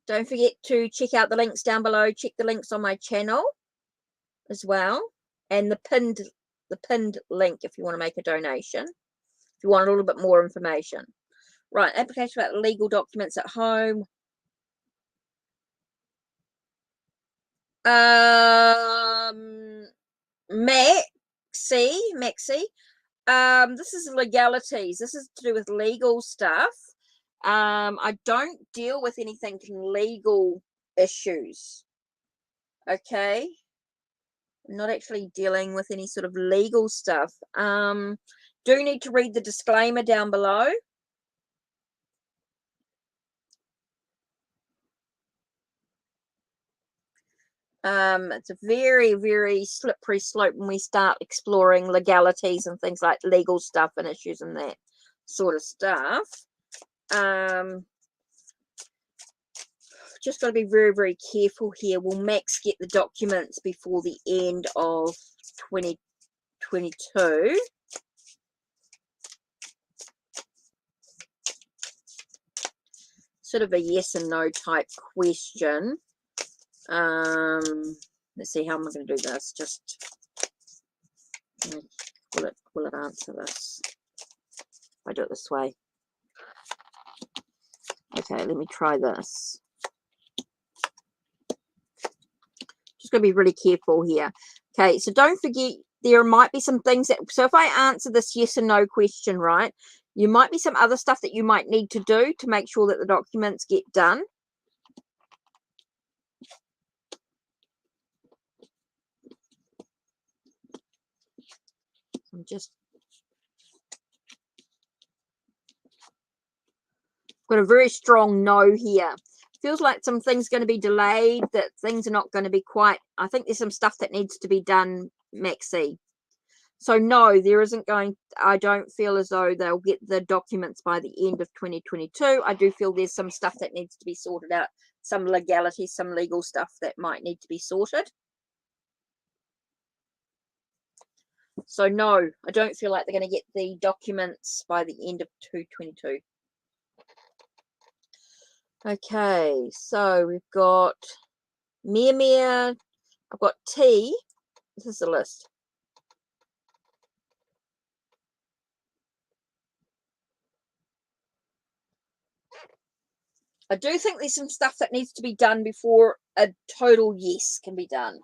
don't forget to check out the links down below. Check the links on my channel as well, and the pinned link if you want to make a donation, if you want a little bit more information. Right, application about legal documents at home. Maxi. This is legalities. This is to do with legal stuff. I don't deal with anything legal issues. Okay. I'm not actually dealing with any sort of legal stuff. Do need to read the disclaimer down below. It's a very, very slippery slope when we start exploring legalities and things like legal stuff and issues and that sort of stuff. Just got to be very, very careful here. Will Max get the documents before the end of 2022? Sort of a yes and no type question. Let's see, how am I going to do this? Just will it answer this if I do it this way? Okay, let me try this. Just going to be really careful here. Okay, so don't forget there might be some things that, so if I answer this yes and no question, right, you might be some other stuff that you might need to do to make sure that the documents get done. I'm just got a very strong no here. Feels like some things going to be delayed, that things are not going to be quite, I think there's some stuff that needs to be done, Maxie. So no, there isn't going, I don't feel as though they'll get the documents by the end of 2022. I do feel there's some stuff that needs to be sorted out, some legalities, some legal stuff that might need to be sorted. So no, I don't feel like they're going to get the documents by the end of 2022. Okay, so we've got Mia, I've got T. This is the list. I do think there's some stuff that needs to be done before a total yes can be done.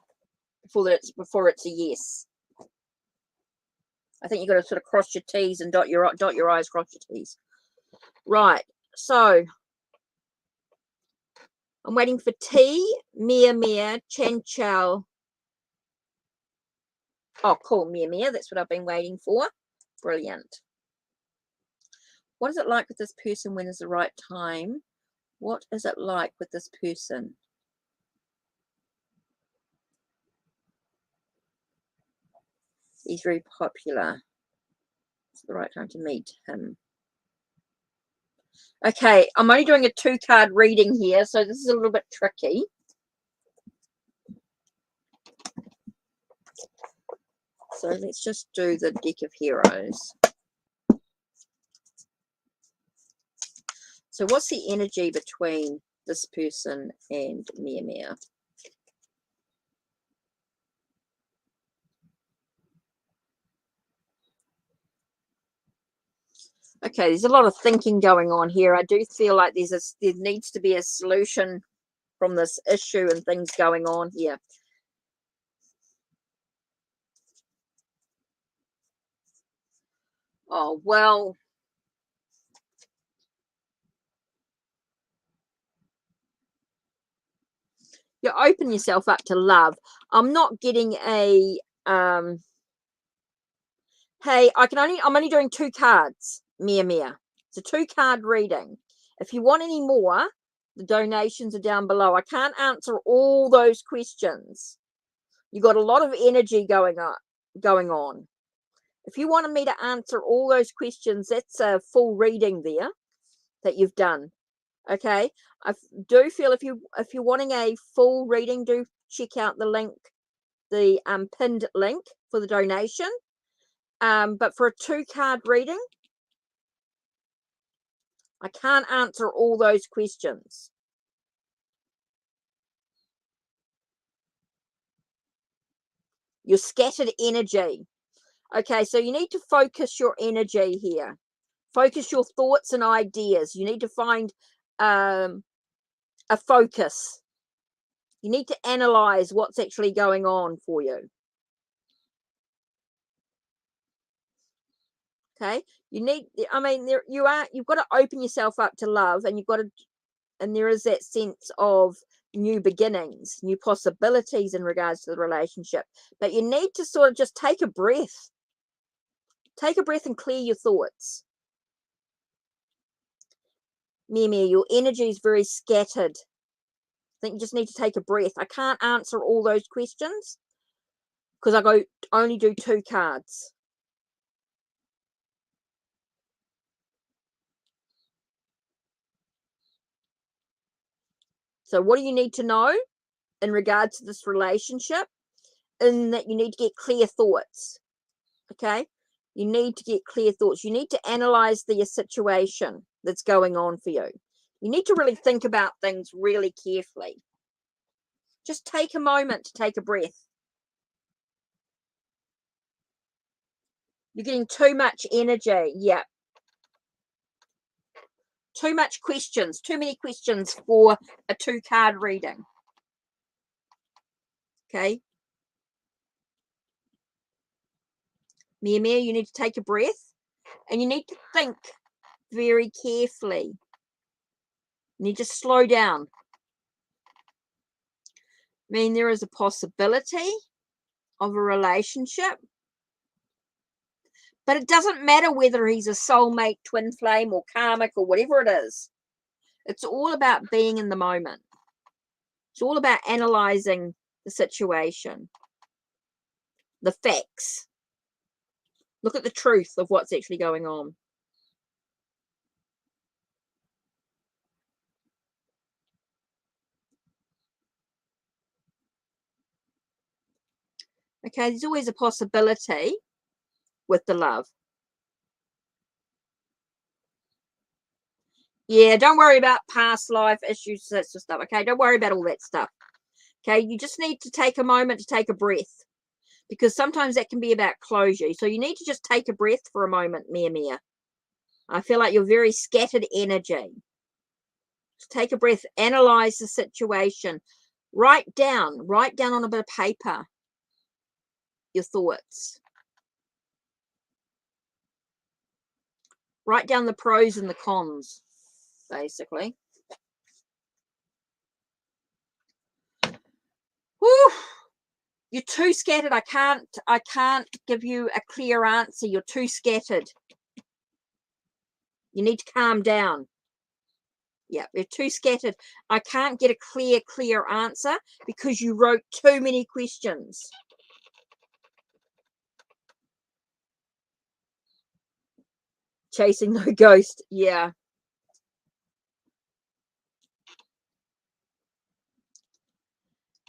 Before it's a yes. I think you've got to sort of cross your T's and dot your I's, cross your T's. Right. So I'm waiting for T, Mia, Chen Chao. Oh, cool, Mia. That's what I've been waiting for. Brilliant. What is it like with this person? When is the right time? What is it like with this person? He's very popular. It's the right time to meet him. Okay, I'm only doing a 2-card reading here, so this is a little bit tricky. So let's just do the deck of heroes. So what's the energy between this person and Mia? Okay, there's a lot of thinking going on here. I do feel like there needs to be a solution from this issue and things going on here. Oh, well, you open yourself up to love. I'm not getting a hey, I'm only doing 2 cards, Mia. It's a 2-card reading. If you want any more, the donations are down below. I can't answer all those questions. You got a lot of energy going on. If you wanted me to answer all those questions, that's a full reading there that you've done. Okay, I do feel if you're wanting a full reading, do check out the link, the pinned link for the donation. But for a 2-card reading, I can't answer all those questions. Your scattered energy. Okay, so you need to focus your energy here. Focus your thoughts and ideas. You need to find a focus. You need to analyze what's actually going on for you. Okay, you've got to open yourself up to love, and and there is that sense of new beginnings, new possibilities in regards to the relationship. But you need to sort of just take a breath. Take a breath and clear your thoughts. Mia, your energy is very scattered. I think you just need to take a breath. I can't answer all those questions because I only do 2 cards. So what do you need to know in regards to this relationship? In that you need to get clear thoughts. Okay? You need to get clear thoughts. You need to analyze the situation that's going on for you. You need to really think about things really carefully. Just take a moment to take a breath. You're getting too much energy. Yeah. Too much questions. Too many questions for a 2-card reading. Okay. Mia, you need to take a breath and you need to think very carefully. You need to slow down. I mean, there is a possibility of a relationship, but it doesn't matter whether he's a soulmate, twin flame, or karmic, or whatever it is. It's all about being in the moment. It's all about analyzing the situation, the facts. Look at the truth of what's actually going on. Okay, there's always a possibility with the love. Yeah, don't worry about past life issues, that sort of stuff. Okay, don't worry about all that stuff. Okay, you just need to take a moment to take a breath, because sometimes that can be about closure. So you need to just take a breath for a moment, Mia. I feel like you're very scattered energy. Just take a breath, analyze the situation, write down on a bit of paper your thoughts. Write down the pros and the cons, basically. Whew. You're too scattered. I can't give you a clear answer. You're too scattered. You need to calm down. Yeah, you're too scattered. I can't get a clear answer because you wrote too many questions. Chasing no ghost. Yeah.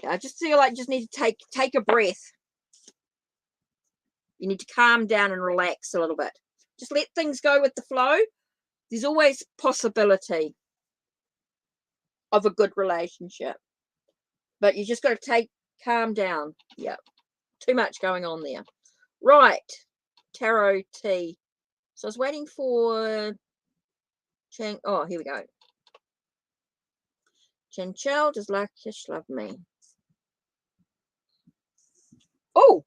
I just feel like you just need to take a breath. You need to calm down and relax a little bit. Just let things go with the flow. There's always possibility of a good relationship, but you just got to calm down. Yep, too much going on there. Right, tarot tea. So I was waiting for Chang. Oh, here we go. Chanchel, does Lakish love me? Oh,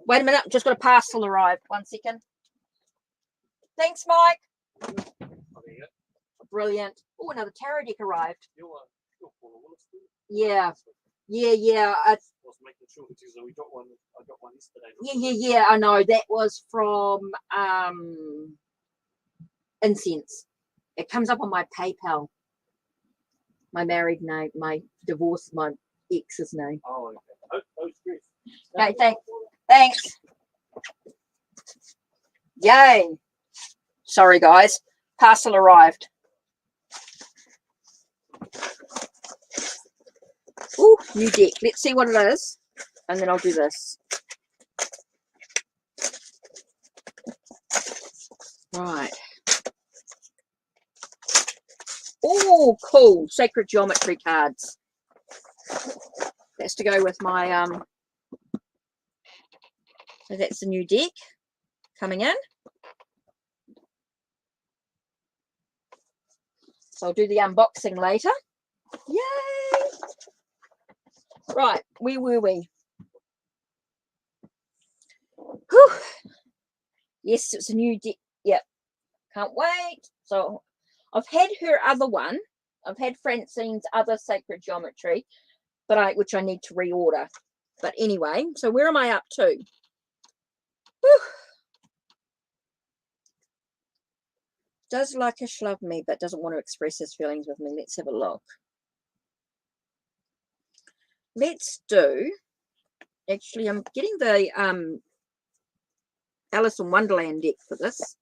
wait a minute. Just got a parcel arrived. 1 second. Thanks, Mike. Brilliant. Oh, another tarot deck arrived. Yeah. I was making sure because we got one. I got one yesterday. Yeah. I know that was from Incense. It comes up on my PayPal. My married name, my divorce, my ex's name. Oh, okay. Okay, thanks. Yay. Sorry, guys. Parcel arrived. Ooh, new deck. Let's see what it is. And then I'll do this. Right. Oh, cool. Sacred geometry cards. That's to go with my so that's the new deck coming in. So I'll do the unboxing later. Yay! Right, where were we? Whew. Yes, it's a new deck. Yep. Can't wait. So I've had her other one. I've had Francine's other sacred geometry, but which I need to reorder. But anyway, so where am I up to? Whew. Does Lakish love me but doesn't want to express his feelings with me? Let's have a look. Let's do, actually, I'm getting the Alice in Wonderland deck for this.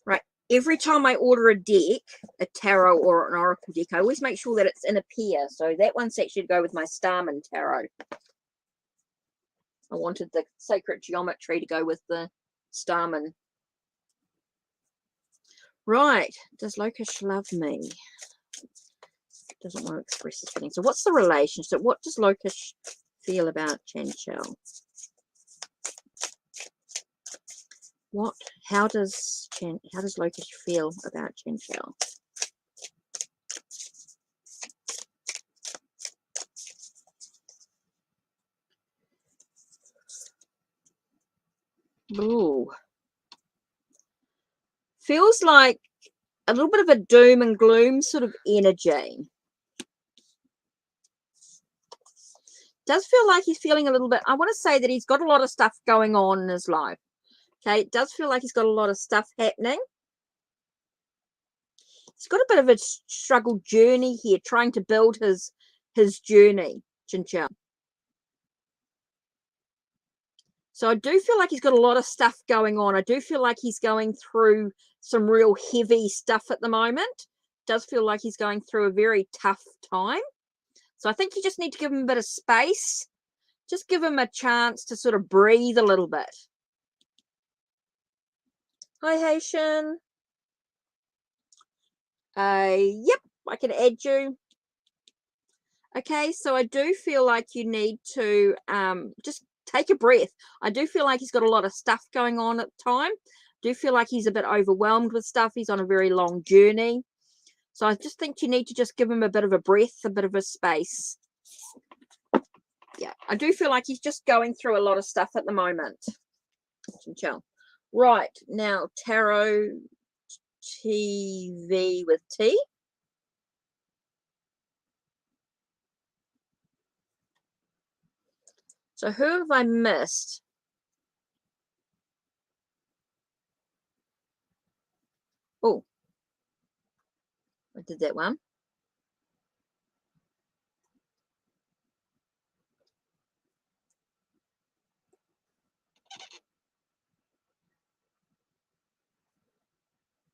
Right, every time I order a deck, a tarot or an oracle deck, I always make sure that it's in a pair. So that one's actually to go with my Starman tarot. I wanted the sacred geometry to go with the Starman. Right, does Lotus love me? Doesn't want to express his feelings. So what's the relationship? What does Lotus feel about Chanchel? How does Lotus feel about Chinchilla? Ooh. Feels like a little bit of a doom and gloom sort of energy. Does feel like he's feeling a little bit, I want to say that he's got a lot of stuff going on in his life. Okay, it does feel like he's got a lot of stuff happening. He's got a bit of a struggle journey here, trying to build his journey, Chinchilla. So I do feel like he's got a lot of stuff going on. I do feel like he's going through some real heavy stuff at the moment. Does feel like he's going through a very tough time. So I think you just need to give him a bit of space. Just give him a chance to sort of breathe a little bit. Hi, Haitian. Yep, I can add you. Okay, so I do feel like you need to just take a breath. I do feel like he's got a lot of stuff going on at the time. I do feel like he's a bit overwhelmed with stuff. He's on a very long journey. So I just think you need to just give him a bit of a breath, a bit of a space. Yeah, I do feel like he's just going through a lot of stuff at the moment. Chill. Right, now Tarot TV with T. So who have I missed? Oh, I did that one.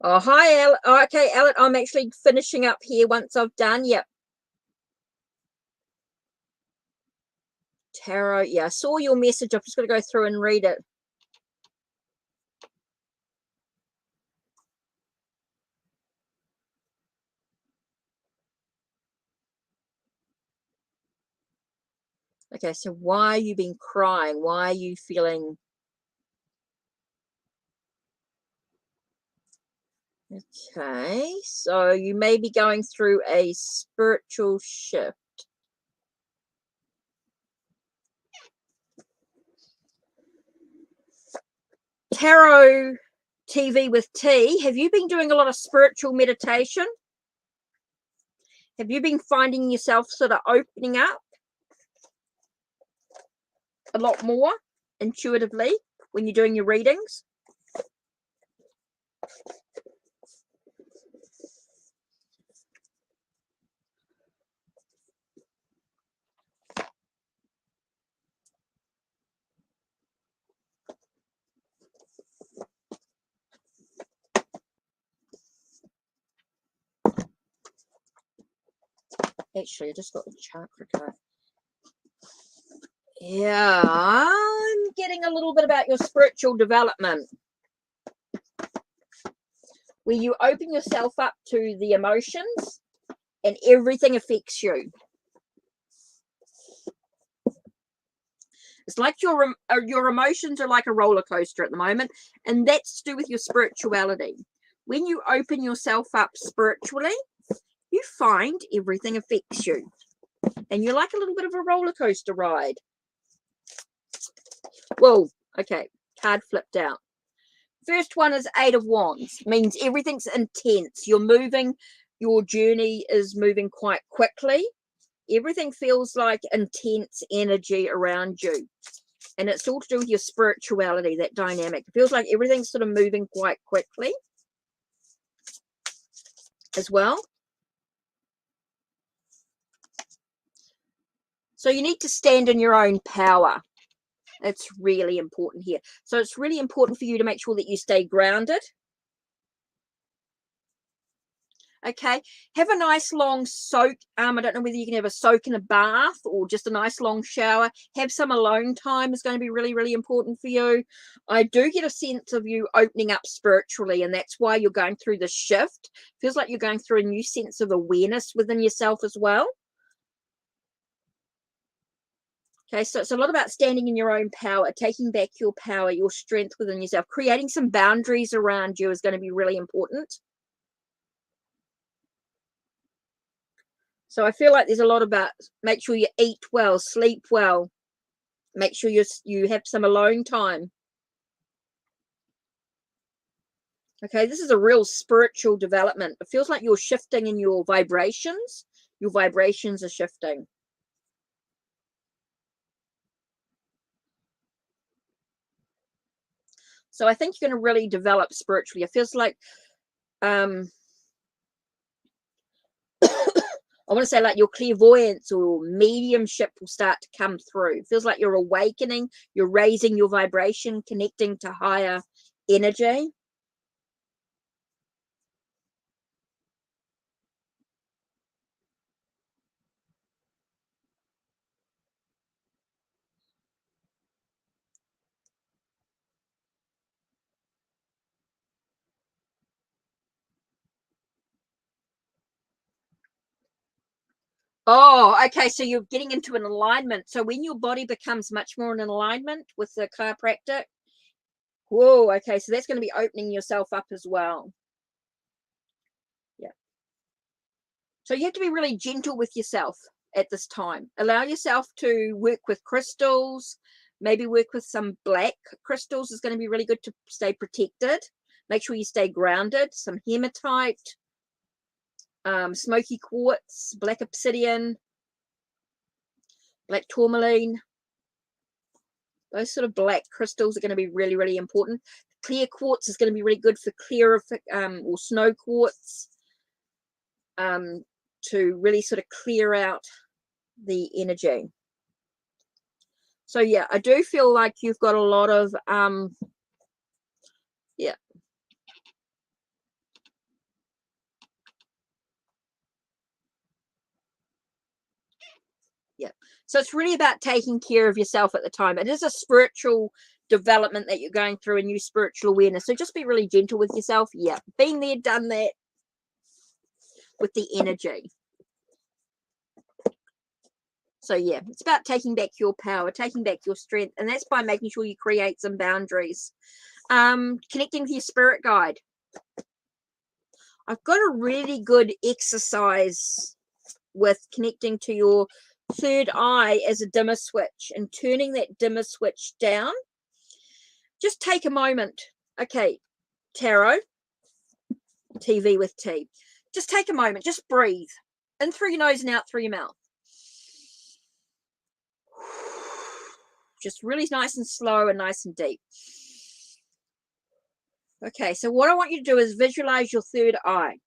Oh, hi, Alan. Oh, okay, Alan, I'm actually finishing up here once I've done. Yep. Tarot. Yeah, I saw your message. I'm just going to go through and read it. Okay, so why are you been crying? Why are you feeling... Okay, so you may be going through a spiritual shift. Tarot TV with T, have you been doing a lot of spiritual meditation? Have you been finding yourself sort of opening up a lot more intuitively when you're doing your readings? Actually, I just got the chakra card. Yeah, I'm getting a little bit about your spiritual development, where you open yourself up to the emotions and everything affects you. It's like your emotions are like a roller coaster at the moment, and that's to do with your spirituality. When you open yourself up spiritually, you find everything affects you, and you're like a little bit of a roller coaster ride. Whoa, okay, card flipped out. First one is Eight of Wands, means everything's intense. You're moving, your journey is moving quite quickly. Everything feels like intense energy around you. And it's all to do with your spirituality, that dynamic. It feels like everything's sort of moving quite quickly as well. So you need to stand in your own power. It's really important here. So it's really important for you to make sure that you stay grounded. Okay, have a nice long soak. I don't know whether you can have a soak in a bath or just a nice long shower. Have some alone time is going to be really, really important for you. I do get a sense of you opening up spiritually, and that's why you're going through this shift. Feels like you're going through a new sense of awareness within yourself as well. Okay, so it's a lot about standing in your own power, taking back your power, your strength within yourself. Creating some boundaries around you is going to be really important. So I feel like there's a lot about make sure you eat well, sleep well, make sure you have some alone time. Okay, this is a real spiritual development. It feels like you're shifting in your vibrations. Your vibrations are shifting. So I think you're going to really develop spiritually. It feels like, I want to say like your clairvoyance or mediumship will start to come through. It feels like you're awakening, you're raising your vibration, connecting to higher energy. Oh, okay. So you're getting into an alignment. So when your body becomes much more in an alignment with the chiropractic, whoa, okay. So that's going to be opening yourself up as well. Yeah. So you have to be really gentle with yourself at this time. Allow yourself to work with crystals, maybe work with some black crystals is going to be really good to stay protected. Make sure you stay grounded. Some hematite, smoky quartz, black obsidian, black tourmaline. Those sort of black crystals are going to be really, really important. Clear quartz is going to be really good for clear or snow quartz to really sort of clear out the energy. So yeah, I do feel like you've got a lot of yeah. Yeah. So it's really about taking care of yourself at the time. It is a spiritual development that you're going through, a new spiritual awareness. So just be really gentle with yourself. Yeah. Been there, done that with the energy. So yeah, it's about taking back your power, taking back your strength, and that's by making sure you create some boundaries. Connecting with your spirit guide. I've got a really good exercise with connecting to your third eye as a dimmer switch and turning that dimmer switch down. Just take a moment. Okay, tarot, TV with T. Just take a moment. Just breathe in through your nose and out through your mouth. Just really nice and slow and nice and deep. Okay, so what I want you to do is visualize your third eye.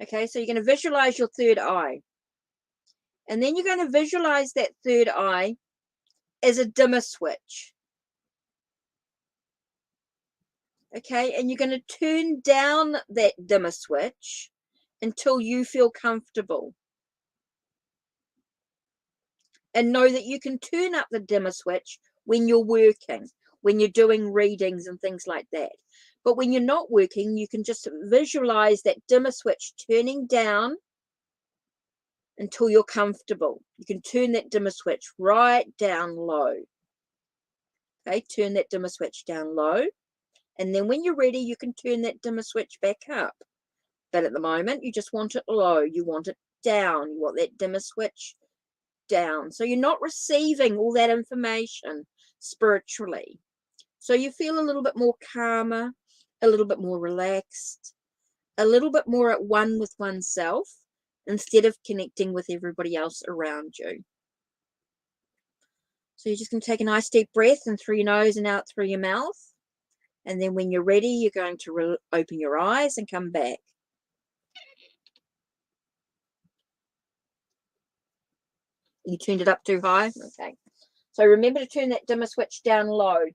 Okay, so you're going to visualize your third eye. And then you're going to visualize that third eye as a dimmer switch. Okay, and you're going to turn down that dimmer switch until you feel comfortable. And know that you can turn up the dimmer switch when you're working, when you're doing readings and things like that. But when you're not working, you can just visualize that dimmer switch turning down until you're comfortable. You can turn that dimmer switch right down low. Okay, turn that dimmer switch down low. And then when you're ready, you can turn that dimmer switch back up. But at the moment, you just want it low. You want it down. You want that dimmer switch down. So you're not receiving all that information spiritually. So you feel a little bit more calmer, a little bit more relaxed, a little bit more at one with oneself instead of connecting with everybody else around you. So you're just going to take a nice deep breath in through your nose and out through your mouth. And then when you're ready, you're going to open your eyes and come back. You turned it up too high? Okay. So remember to turn that dimmer switch down low.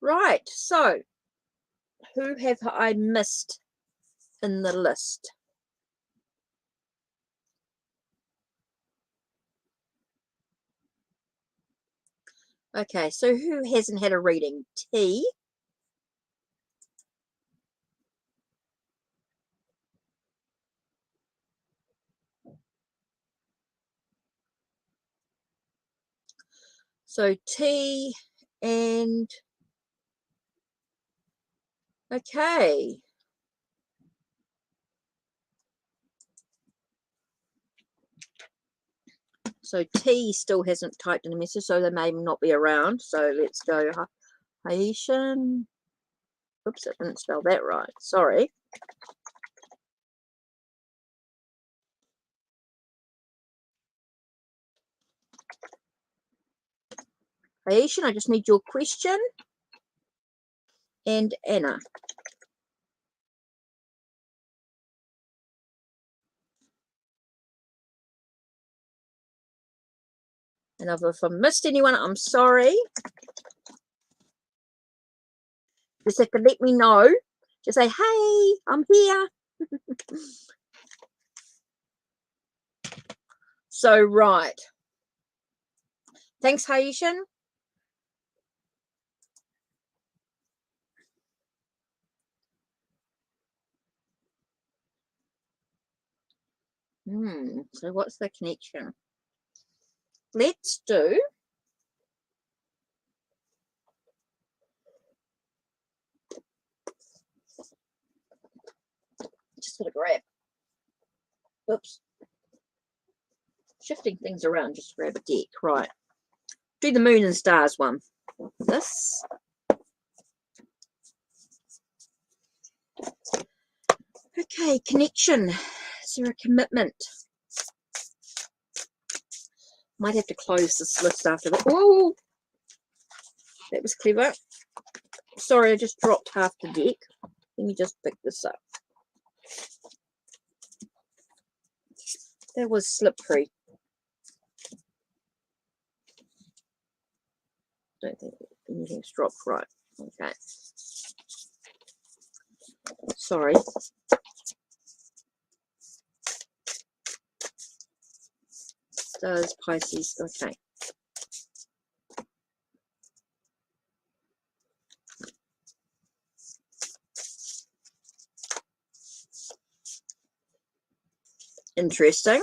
Right. So who have I missed in the list? Okay. So who hasn't had a reading? T. So T and okay. So T still hasn't typed in a message, so they may not be around. So let's go Haitian. Oops, I didn't spell that right. Sorry. Haitian, I just need your question. And Anna. And if I missed anyone, I'm sorry. Just have to let me know. Just say, hey, I'm here. So, right. Thanks, Haitian. So what's the connection? Let's do just gotta grab. Oops. Shifting things around, just grab a deck. Right. Do the moon and stars one. This. Okay, connection. Is there a commitment? Might have to close this list after that. Oh, that was clever. Sorry, I just dropped half the deck. Let me just pick this up. That was slippery. Don't think anything's dropped right. Okay. Sorry. Stars, Pisces. Okay. Interesting.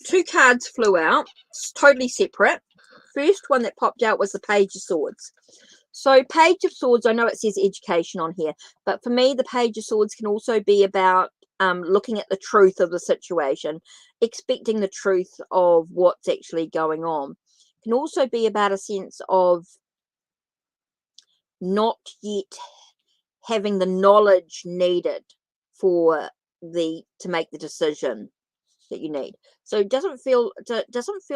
Two cards flew out. It's totally separate. First one that popped out was the Page of Swords. So Page of Swords, I know it says education on here, but for me, the Page of Swords can also be about looking at the truth of the situation, expecting the truth of what's actually going on. It can also be about a sense of not yet having the knowledge needed for to make the decision that you need. So it doesn't feel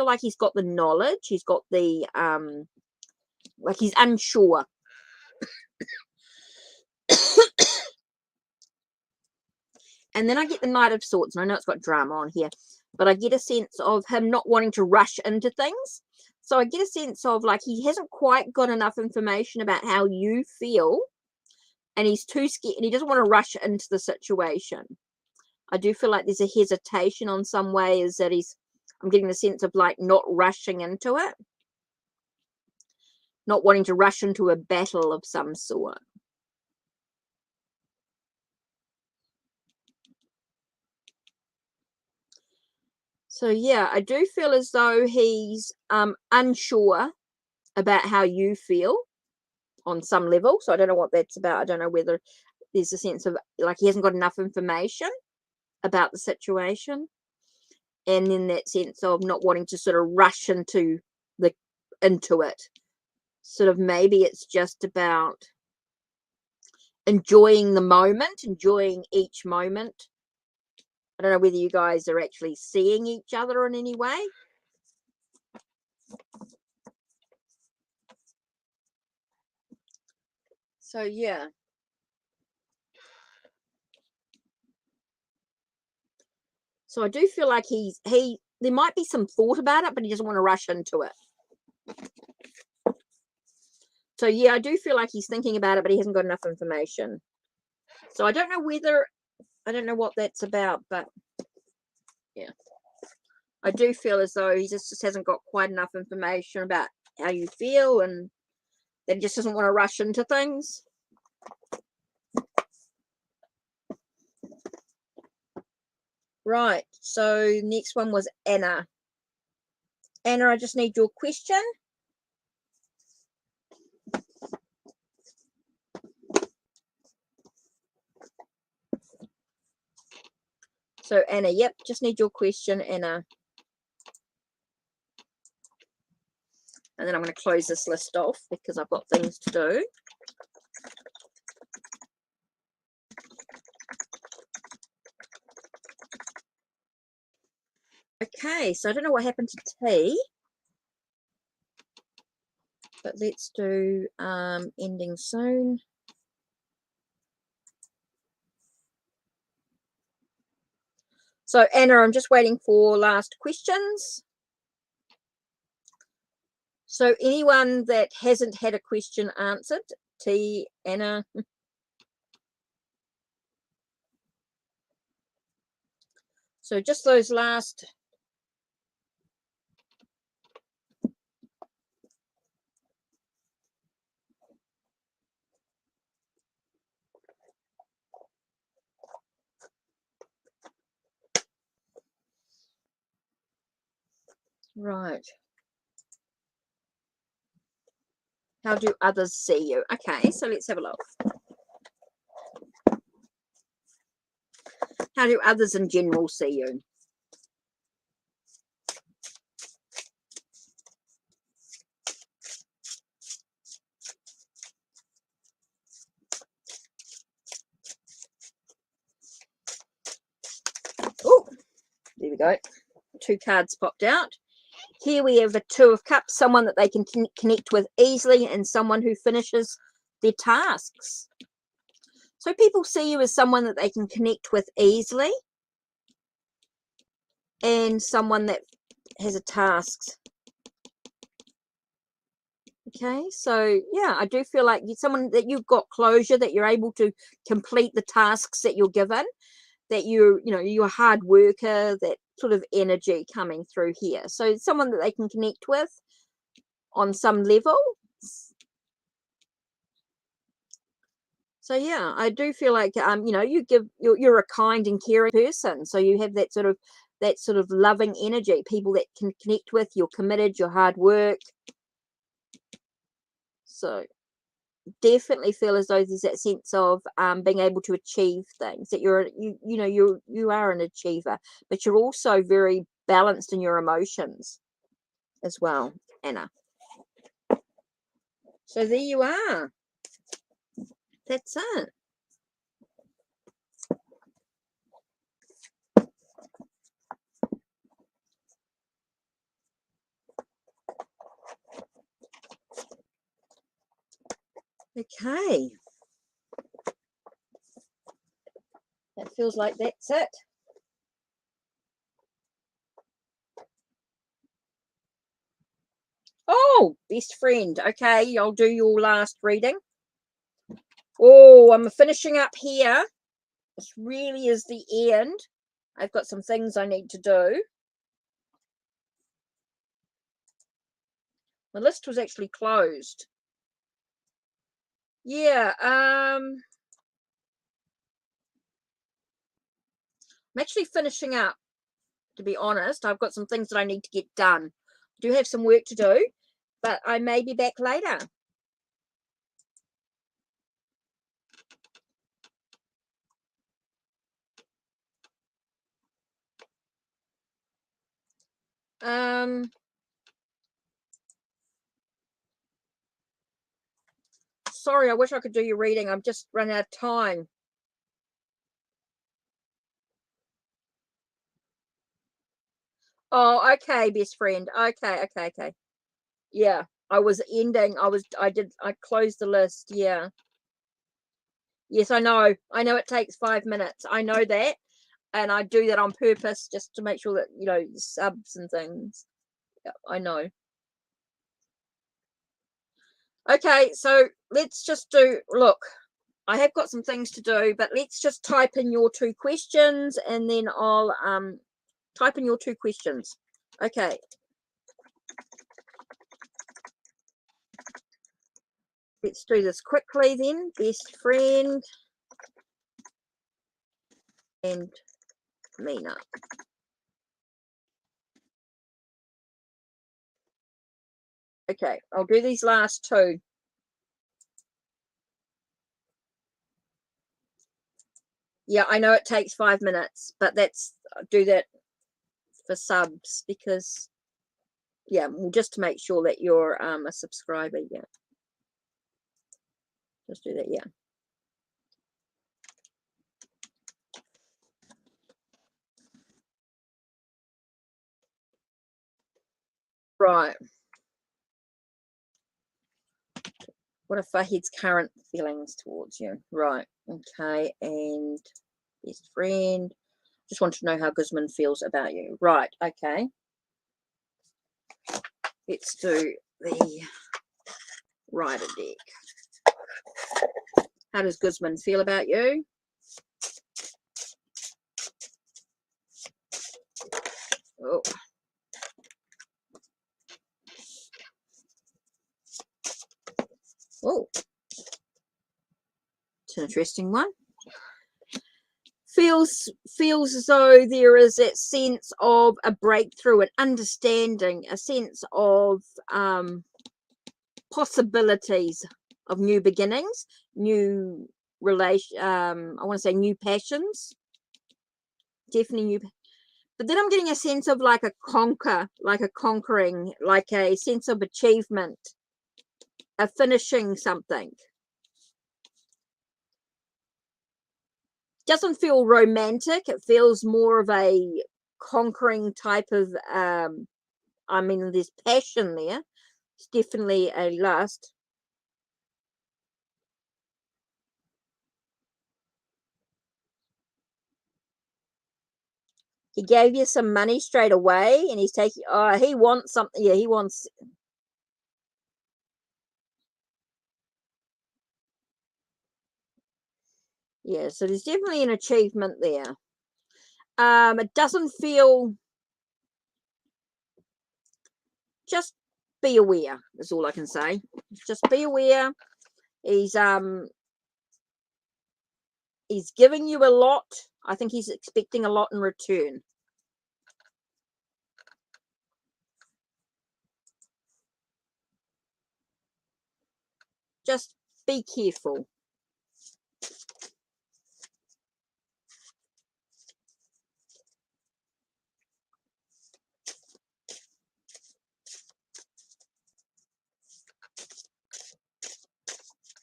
like he's got the knowledge. He's got the like he's unsure. And then I get the Knight of Swords, and I know it's got drama on here, but I get a sense of him not wanting to rush into things. So I get a sense of like he hasn't quite got enough information about how you feel, and he's too scared, and he doesn't want to rush into the situation. I do feel like there's a hesitation on some ways that I'm getting the sense of like not rushing into it, not wanting to rush into a battle of some sort. So yeah, I do feel as though he's unsure about how you feel on some level. So I don't know what that's about. I don't know whether there's a sense of like he hasn't got enough information about the situation, and then that sense of not wanting to sort of rush into it. Sort of maybe it's just about enjoying the moment, enjoying each moment. I don't know whether you guys are actually seeing each other in any way. So yeah. So I do feel like there might be some thought about it, but he doesn't want to rush into it. So yeah, I do feel like he's thinking about it, but he hasn't got enough information. So I don't know what that's about, but yeah. I do feel as though he just hasn't got quite enough information about how you feel, and that he just doesn't want to rush into things. Right. So next one was Anna. Anna, I just need your question. So Anna, yep, just need your question, Anna. And then I'm going to close this list off because I've got things to do. Okay, so I don't know what happened to T, but let's do ending soon. So Anna, I'm just waiting for last questions. So anyone that hasn't had a question answered, T, Anna. So just those last. Right. How do others see you? Okay, so let's have a look. How do others in general see you? Oh, there we go. 2 cards popped out. Here we have a 2 of Cups, someone that they can connect with easily and someone who finishes their tasks. So people see you as someone that they can connect with easily and someone that has a task. Okay, so yeah, I do feel like you're someone that you've got closure, that you're able to complete the tasks that you're given, that you're a hard worker, that sort of energy coming through here. So someone that they can connect with on some level. So yeah, I do feel like you're a kind and caring person. So you have that sort of loving energy, people that can connect with, you're committed, you're hard work. So definitely feel as though there's that sense of being able to achieve things, that you are an achiever, but you're also very balanced in your emotions as well, Anna. So there you are. That's it. Okay. That feels like that's it. Oh, best friend. Okay, I'll do your last reading. Oh, I'm finishing up here. This really is the end. I've got some things I need to do. The list was actually closed. Yeah, I'm actually finishing up, to be honest. I've got some things that I need to get done. I do have some work to do, but I may be back later. Sorry, I wish I could do your reading. I'm just running out of time. Oh, okay, best friend. Okay. Yeah, I was ending. I closed the list. Yeah. Yes, I know. I know it takes 5 minutes. I know that. And I do that on purpose just to make sure that, subs and things. Yeah, I know. Okay, so let's just look, I have got some things to do, but let's just type in your 2 questions and then I'll type in your 2 questions. Okay. Let's do this quickly then. Best friend and Mina. Okay, I'll do these last two. Yeah, I know it takes 5 minutes, but do that for subs because, yeah, well, just to make sure that you're a subscriber. Yeah, just do that. Yeah. Right. What are Fahid's current feelings towards you? Right. Okay. And best friend. Just want to know how Guzman feels about you. Right. Okay. Let's do the Rider deck. How does Guzman feel about you? Oh. Oh. It's an interesting one. Feels as though there is that sense of a breakthrough, an understanding, a sense of possibilities of new beginnings, new I want to say new passions, definitely new. But then I'm getting a sense of like a conquering, like a sense of achievement, a finishing something. Doesn't feel romantic. It feels more of a conquering type of I mean, there's passion there. It's definitely a lust. He gave you some money straight away and he's taking, he wants something. Yeah, he wants. Yeah, so there's definitely an achievement there. It doesn't feel, just be aware is all I can say. Just be aware. He's giving you a lot. I think he's expecting a lot in return. Just be careful.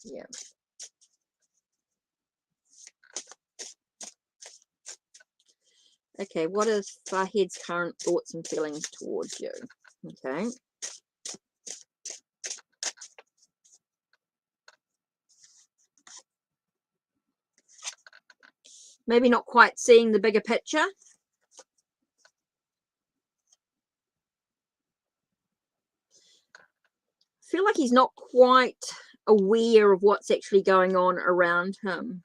Yeah. Okay, what is Fahid's current thoughts and feelings towards you? Okay. Maybe not quite seeing the bigger picture. Feel like he's not quite aware of what's actually going on around him.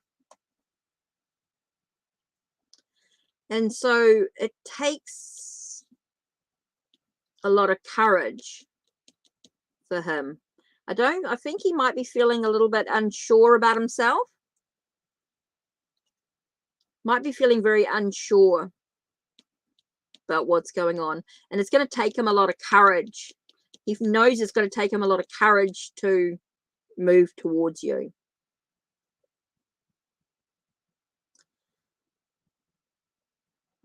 And so it takes a lot of courage for him. I think he might be feeling a little bit unsure about himself. Might be feeling very unsure about what's going on. And it's going to take him a lot of courage. He knows it's going to take him a lot of courage to move towards you.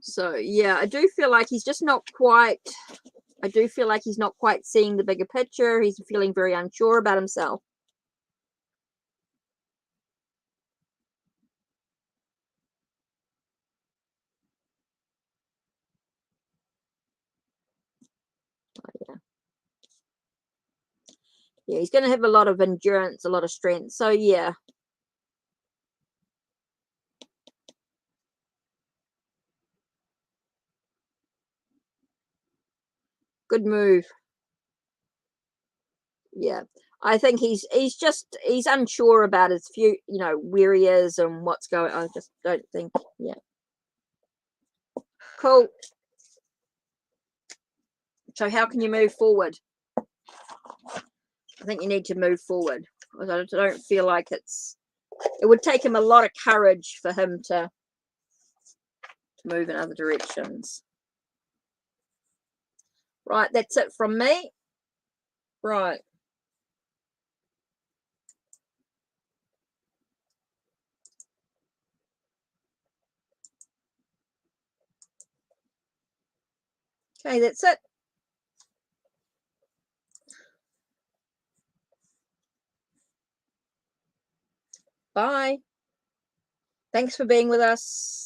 So, yeah, I do feel like he's just not quite, I do feel like he's not quite seeing the bigger picture. He's feeling very unsure about himself. Yeah, he's going to have a lot of endurance, a lot of strength. So, yeah. Good move. Yeah. I think he's unsure about his few, where he is and what's going on. I just don't think, yeah. Cool. So how can you move forward? I think you need to move forward. I don't feel like it would take him a lot of courage for him to move in other directions. Right, that's it from me. Right. Okay, that's it. Bye. Thanks for being with us.